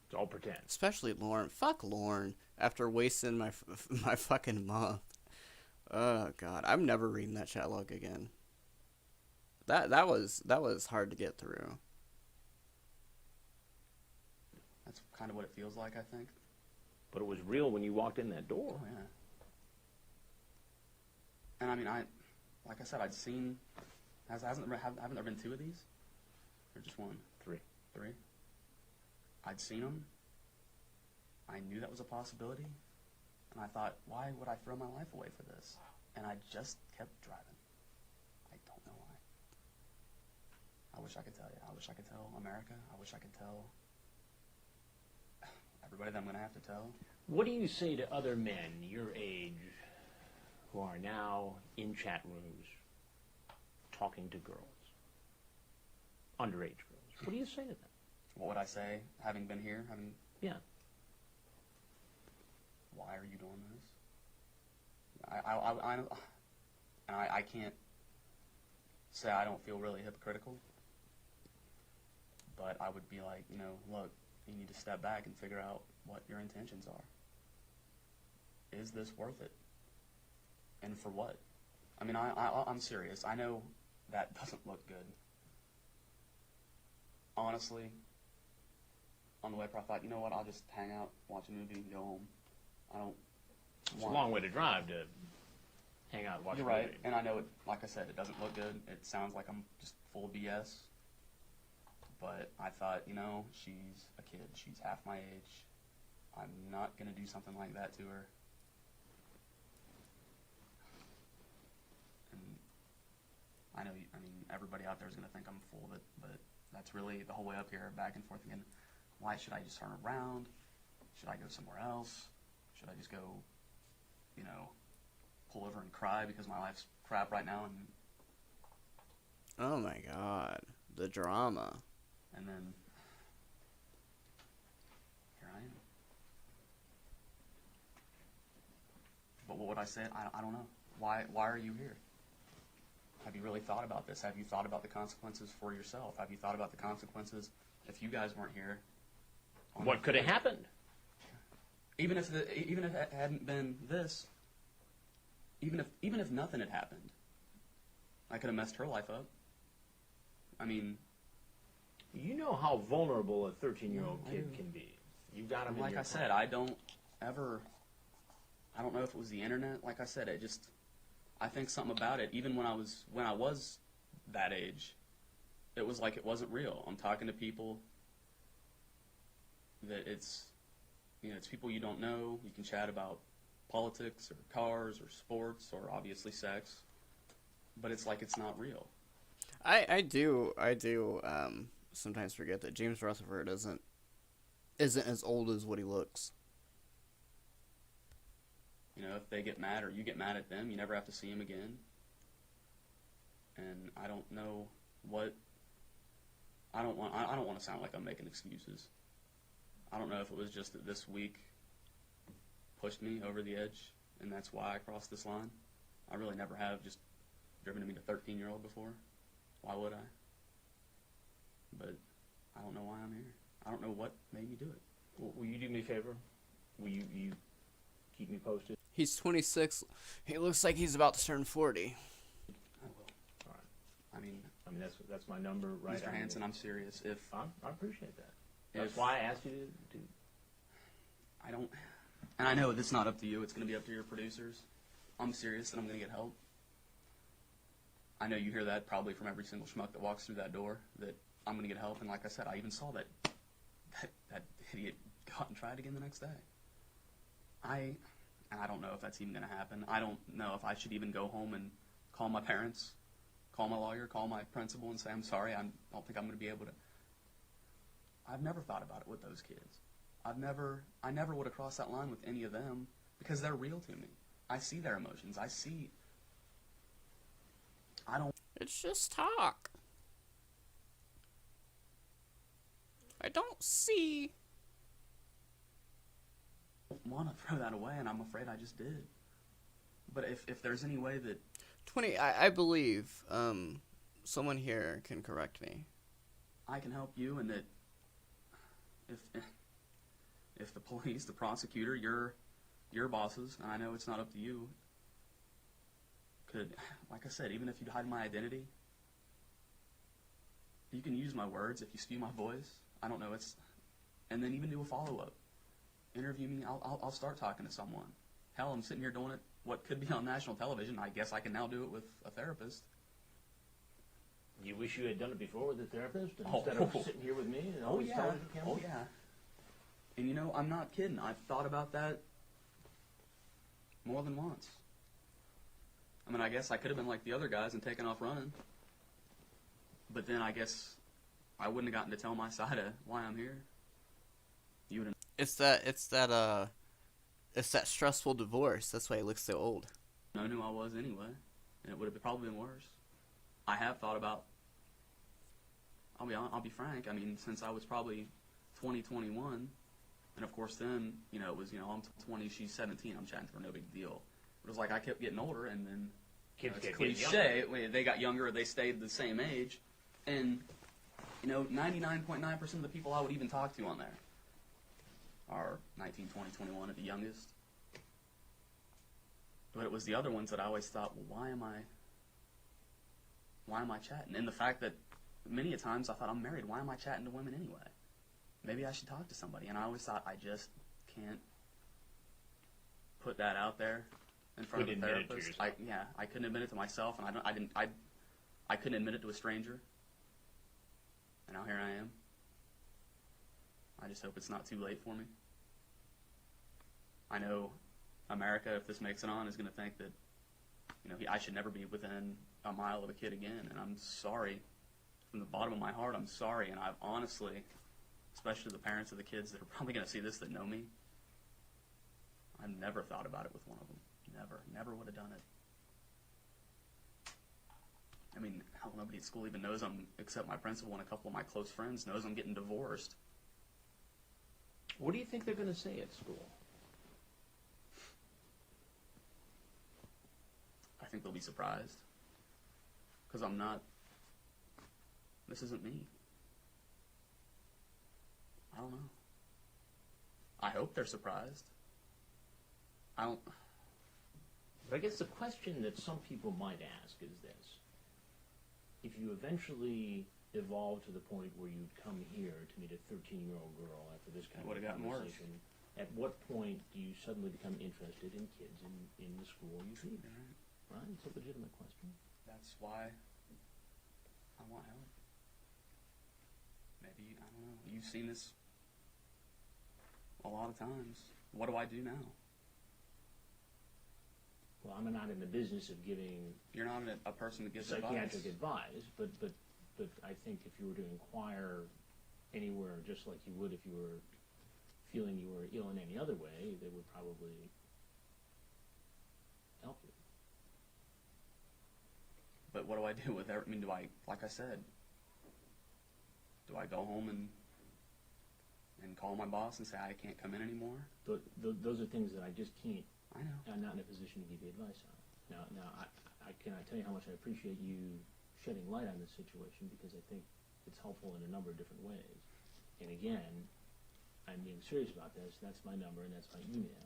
Speaker 14: It's all pretend.
Speaker 1: Especially Lauren. Fuck Lauren. After wasting my fucking month. Oh god, I'm never reading that chat log again. That was hard to get through.
Speaker 19: That's kind of what it feels like, I think.
Speaker 14: But it was real when you walked in that door.
Speaker 19: Oh yeah. And I mean, like I said, I'd seen. Haven't there been 2 of these? Or just 1?
Speaker 14: 3.
Speaker 19: 3. I'd seen them. I knew that was a possibility, and I thought, why would I throw my life away for this? And I just kept driving. I don't know why. I wish I could tell you. I wish I could tell America. I wish I could tell everybody that I'm going to have to tell.
Speaker 14: What do you say to other men your age who are now in chat rooms talking to girls, underage girls? What do you say to them?
Speaker 19: What would I say, having been here?
Speaker 14: Yeah.
Speaker 19: Why are you doing this? I can't say I don't feel really hypocritical, but I would be like, look, you need to step back and figure out what your intentions are. Is this worth it? And for what? I mean, I'm serious. I know that doesn't look good. Honestly, on the way up, I thought, you know what, I'll just hang out, watch a movie, and go home.
Speaker 14: It's a long way to drive to hang out and watch a movie.
Speaker 19: You're right, and I know, like I said, it doesn't look good. It sounds like I'm just full of BS. But I thought, she's a kid. She's half my age. I'm not going to do something like that to her. And I know, everybody out there is going to think I'm full of it, but that's really the whole way up here, back and forth again. Why should I just turn around? Should I go somewhere else? Should I just go, pull over and cry because my life's crap right now? And
Speaker 1: oh my god, the drama.
Speaker 19: And then here I am. But what would I say? I don't know. Why are you here? Have you really thought about this? Have you thought about the consequences for yourself? Have you thought about the consequences if you guys weren't here?
Speaker 14: What could have happened?
Speaker 19: Even if it hadn't been this, even if nothing had happened, I could have messed her life up. I mean,
Speaker 14: you know how vulnerable a 13-year-old kid can be. You got him.
Speaker 19: Like I said, I don't know if it was the internet. Like I said, I think something about it. Even when I was that age, it was like it wasn't real. I'm talking to people that it's people you don't know. You can chat about politics or cars or sports or obviously sex, but it's like it's not real.
Speaker 1: I do sometimes forget that James Rutherford isn't as old as what he looks.
Speaker 19: If they get mad or you get mad at them, you never have to see them again. And I don't know what. I don't want to sound like I'm making excuses. I don't know if it was just that this week pushed me over the edge, and that's why I crossed this line. I really never have just driven to meet a 13-year-old before. Why would I? But I don't know why I'm here. I don't know what made me do it.
Speaker 14: Well, will you do me a favor? Will you keep me posted?
Speaker 1: He's 26. He looks like he's about to turn 40.
Speaker 19: I will.
Speaker 14: All right.
Speaker 19: I mean
Speaker 14: that's my number, right?
Speaker 19: Mr. Hansen, I'm serious.
Speaker 14: I appreciate that. That's why I asked you to.
Speaker 19: I don't. And I know it's not up to you. It's going to be up to your producers. I'm serious, and I'm going to get help. I know you hear that probably from every single schmuck that walks through that door, that I'm going to get help. And like I said, I even saw that idiot go out and try it again the next day. I don't know if that's even going to happen. I don't know if I should even go home and call my parents, call my lawyer, call my principal and say, I'm sorry, I don't think I'm going to be able to. I've never thought about it with those kids. I never would have crossed that line with any of them because they're real to me. I see their emotions.
Speaker 1: It's just talk. I don't see.
Speaker 19: I want to throw that away, and I'm afraid I just did. But if there's any way that
Speaker 1: 20, I believe someone here can correct me.
Speaker 19: I can help you, and that if the police, the prosecutor, your bosses, and I know it's not up to you, could, like I said, even if you'd hide my identity, you can use my words if you spew my voice. I don't know, and then even do a follow-up. Interview me, I'll start talking to someone. Hell, I'm sitting here doing it, what could be on national television. I guess I can now do it with a therapist.
Speaker 14: You wish you had done it before with a therapist instead of sitting here with me and all these television cameras?
Speaker 19: Oh, yeah. And you know, I'm not kidding. I've thought about that more than once. I mean, I guess I could have been like the other guys and taken off running. But then I guess I wouldn't have gotten to tell my side of why I'm here. You would have.
Speaker 1: It's that stressful divorce. That's why he looks so old.
Speaker 19: I knew I was anyway, and it would have probably been worse. I have thought about. I'll be frank. I mean, since I was probably 20, 21, and of course then, you know, it was, you know, I'm 20, she's 17. I'm chatting to her, no big deal. It was like I kept getting older, and then
Speaker 14: Kids
Speaker 19: it's
Speaker 14: get
Speaker 19: cliche. They got younger, or they stayed the same age, and you know, 99.9% of the people I would even talk to on there are 19, 20, 21 at the youngest. But it was the other ones that I always thought, well, why am I chatting? And the fact that many a times I thought, I'm married, why am I chatting to women anyway? Maybe I should talk to somebody. And I always thought, I just can't put that out there in front of a therapist. I couldn't admit it to myself, and I couldn't admit it to a stranger. And now here I am. I just hope it's not too late for me. I know America, if this makes it on, is going to think that, you know, I should never be within a mile of a kid again. And I'm sorry. From the bottom of my heart, I'm sorry. And I've honestly, especially the parents of the kids that are probably going to see this that know me, I've never thought about it with one of them. Never would have done it. I mean, hell, nobody at school even knows except my principal and a couple of my close friends knows I'm getting divorced.
Speaker 14: What do you think they're going to say at school?
Speaker 19: I think they'll be surprised. Because I'm not. This isn't me. I don't know. I hope they're surprised. I don't.
Speaker 14: But I guess the question that some people might ask is this. If you eventually evolve to the point where you'd come here to meet a 13-year-old girl after this kind of conversation, at what point do you suddenly become interested in kids in the school you feed? Right? It's a legitimate question.
Speaker 19: That's why I want help. Maybe, I don't know. You've seen this a lot of times. What do I do now?
Speaker 14: Well, I'm not in the business of giving.
Speaker 19: You're not a person that gives
Speaker 14: psychiatric advice, but I think if you were to inquire anywhere, just like you would if you were feeling you were ill in any other way, they would probably help you.
Speaker 19: But what do I do with it? I mean, do I, like I said, do I go home and call my boss and say I can't come in anymore?
Speaker 14: Those are things that I just can't.
Speaker 19: I know.
Speaker 14: I'm not in a position to give you advice on. Now, I cannot tell you how much I appreciate you shedding light on this situation, because I think it's helpful in a number of different ways. And again, I'm being serious about this. That's my number and that's my email.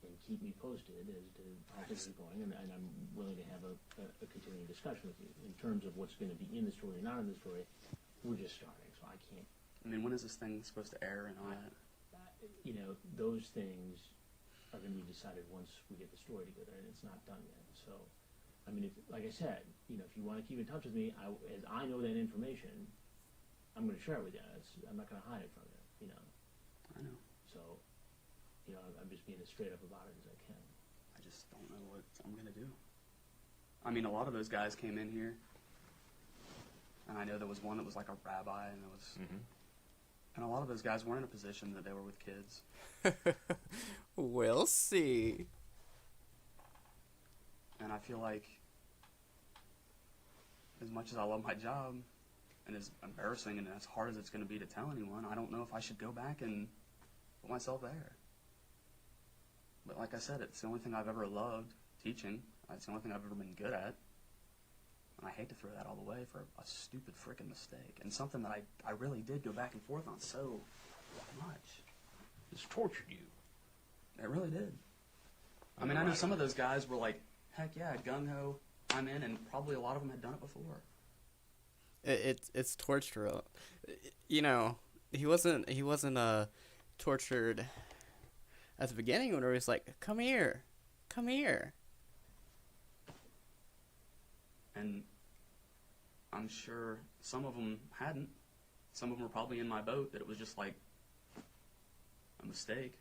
Speaker 14: And keep me posted as to how things are going. And I'm willing to have a continuing discussion with you. In terms of what's going to be in the story or not in the story, we're just starting, so I can't.
Speaker 19: I mean, when is this thing supposed to air and all that?
Speaker 14: You know, those things are going to be decided once we get the story together, and it's not done yet. So, I mean, like I said, you know, if you want to keep in touch with me, as I know that information, I'm going to share it with you. I'm not going to hide it from you, you know.
Speaker 19: I know.
Speaker 14: So, you know, I'm just being as straight up about it as I can.
Speaker 19: I just don't know what I'm going to do. I mean, a lot of those guys came in here, and I know there was one that was like a rabbi, and there was... And a lot of those guys weren't in a position that they were with kids.
Speaker 1: We'll see.
Speaker 19: And I feel like, as much as I love my job, and as embarrassing and as hard as it's going to be to tell anyone, I don't know if I should go back and put myself there. But like I said, it's the only thing I've ever loved teaching. That's the only thing I've ever been good at. And I hate to throw that all away for a stupid freaking mistake. And something that I really did go back and forth on so much.
Speaker 14: It's tortured you.
Speaker 19: It really did. I mean, I know some of those guys were like, heck yeah, gung-ho, I'm in, and probably a lot of them had done it before.
Speaker 1: It's torture. You know, he wasn't tortured at the beginning when he was like, come here.
Speaker 19: And I'm sure some of them hadn't. Some of them were probably in my boat, that it was just like a mistake.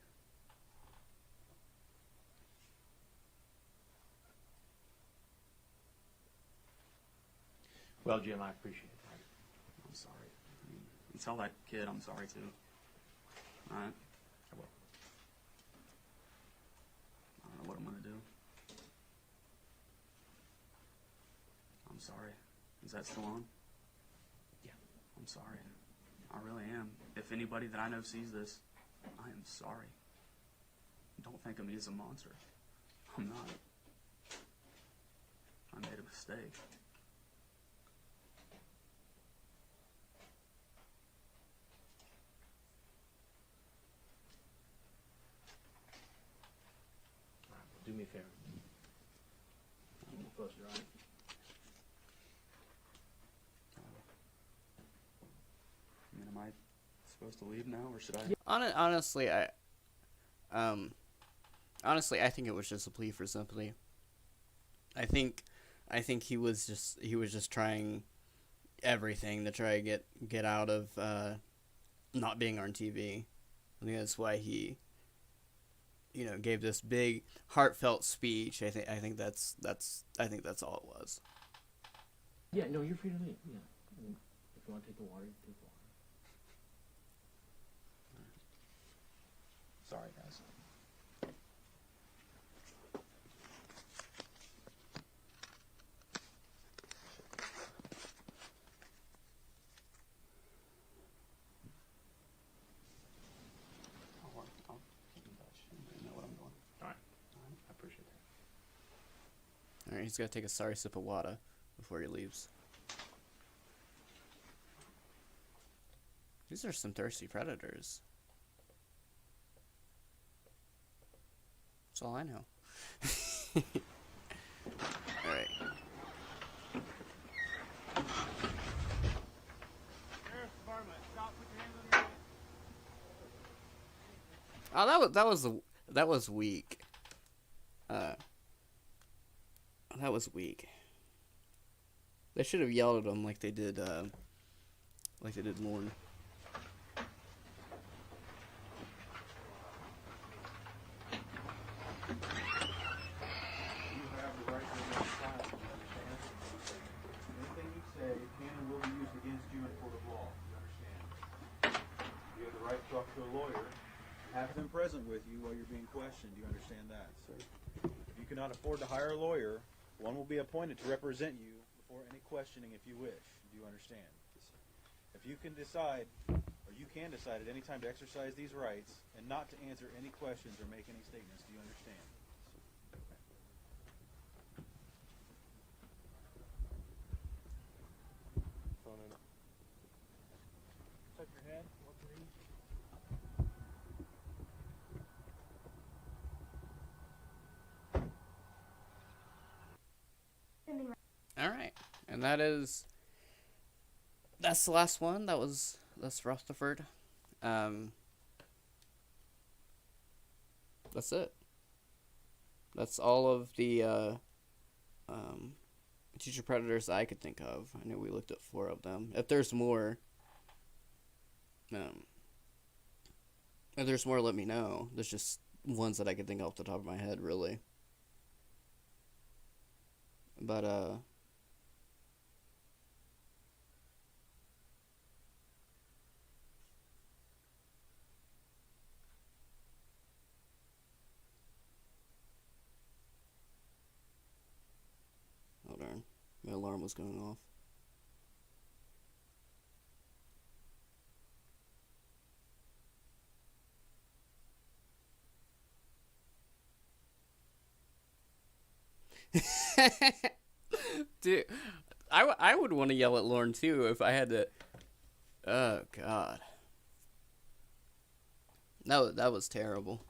Speaker 14: Well, Jim, I appreciate that.
Speaker 19: I'm sorry. I mean, you tell that kid I'm sorry too. All right?
Speaker 14: I will.
Speaker 19: I don't know what I'm going to do. I'm sorry. Is that still on?
Speaker 14: Yeah.
Speaker 19: I'm sorry. I really am. If anybody that I know sees this, I am sorry. Don't think of me as a monster. I'm not. I made a mistake.
Speaker 14: All right, well, do me a favor. A little closer, all right?
Speaker 19: I mean, am I supposed to leave now, or should I?
Speaker 1: Honestly, I think it was just a plea for sympathy. I think he was just trying everything to try to get out of not being on TV. I think that's why he, gave this big heartfelt speech. I think that's all it was.
Speaker 14: Yeah, no, you're free to leave. Yeah. I mean, if you want to take the water, you take the water.
Speaker 19: Sorry, guys. I'll keep in touch. You know what I'm doing.
Speaker 14: All right. I appreciate that.
Speaker 1: All right, he's got to take a sorry sip of water before he leaves. These are some thirsty predators. That's all I know. Alright. Oh, that was weak. That was weak. They should have yelled at him like they did Lorne.
Speaker 20: Talk to a lawyer, have them present with you while you're being questioned. Do you understand that? Sir. If you cannot afford to hire a lawyer, one will be appointed to represent you before any questioning if you wish. Do you understand? Yes, sir. If you can decide, or you can decide at any time to exercise these rights and not to answer any questions or make any statements, do you understand?
Speaker 8: Phone in. Touch your head. Look for each.
Speaker 1: Alright. And that's the last one. That's Rutherford. That's it. That's all of the teacher predators I could think of. I know we looked at 4 of them. If there's more, let me know. There's just ones that I could think off the top of my head, really. But oh darn, my alarm was going off. Dude, I would want to yell at Lauren too if I had to. Oh God. No, that was terrible.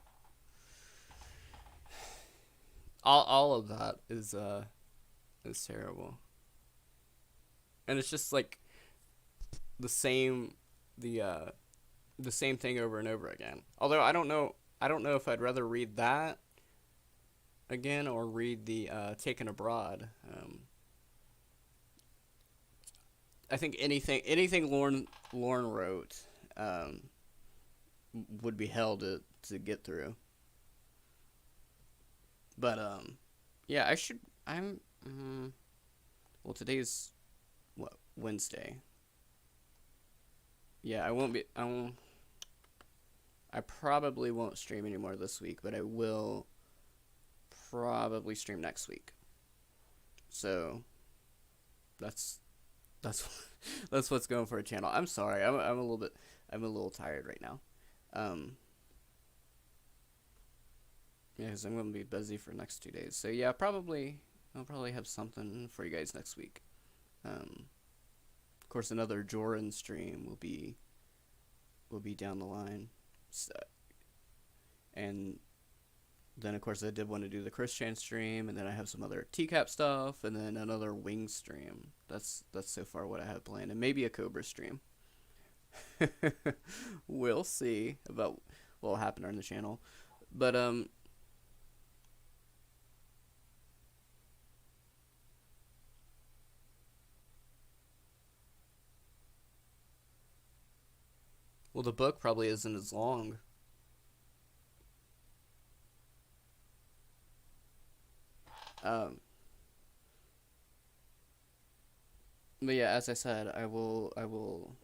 Speaker 1: All of that is terrible. And it's just like the same thing over and over again. Although I don't know if I'd rather read that again or read the Taken Abroad. I think anything Lauren wrote would be hell to get through. But yeah, well, today's what, Wednesday. Yeah, I probably won't stream anymore this week, but I will probably stream next week. So that's what's going for a channel. I'm sorry. I'm a little tired right now. Yeah, because I'm gonna be busy for the next 2 days. So yeah, I'll probably have something for you guys next week. Of course, another Joran stream will be down the line. So, and then of course I did want to do the Christian stream, and then I have some other TCAP stuff, and then another Wing stream. That's so far what I have planned, and maybe a Cobra stream. We'll see about what will happen on the channel, but well, the book probably isn't as long. But yeah, as I said, I will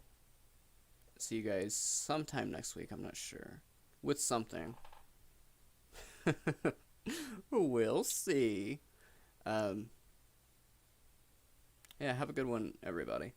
Speaker 1: see you guys sometime next week. I'm not sure. With something. We'll see. Yeah, have a good one, everybody.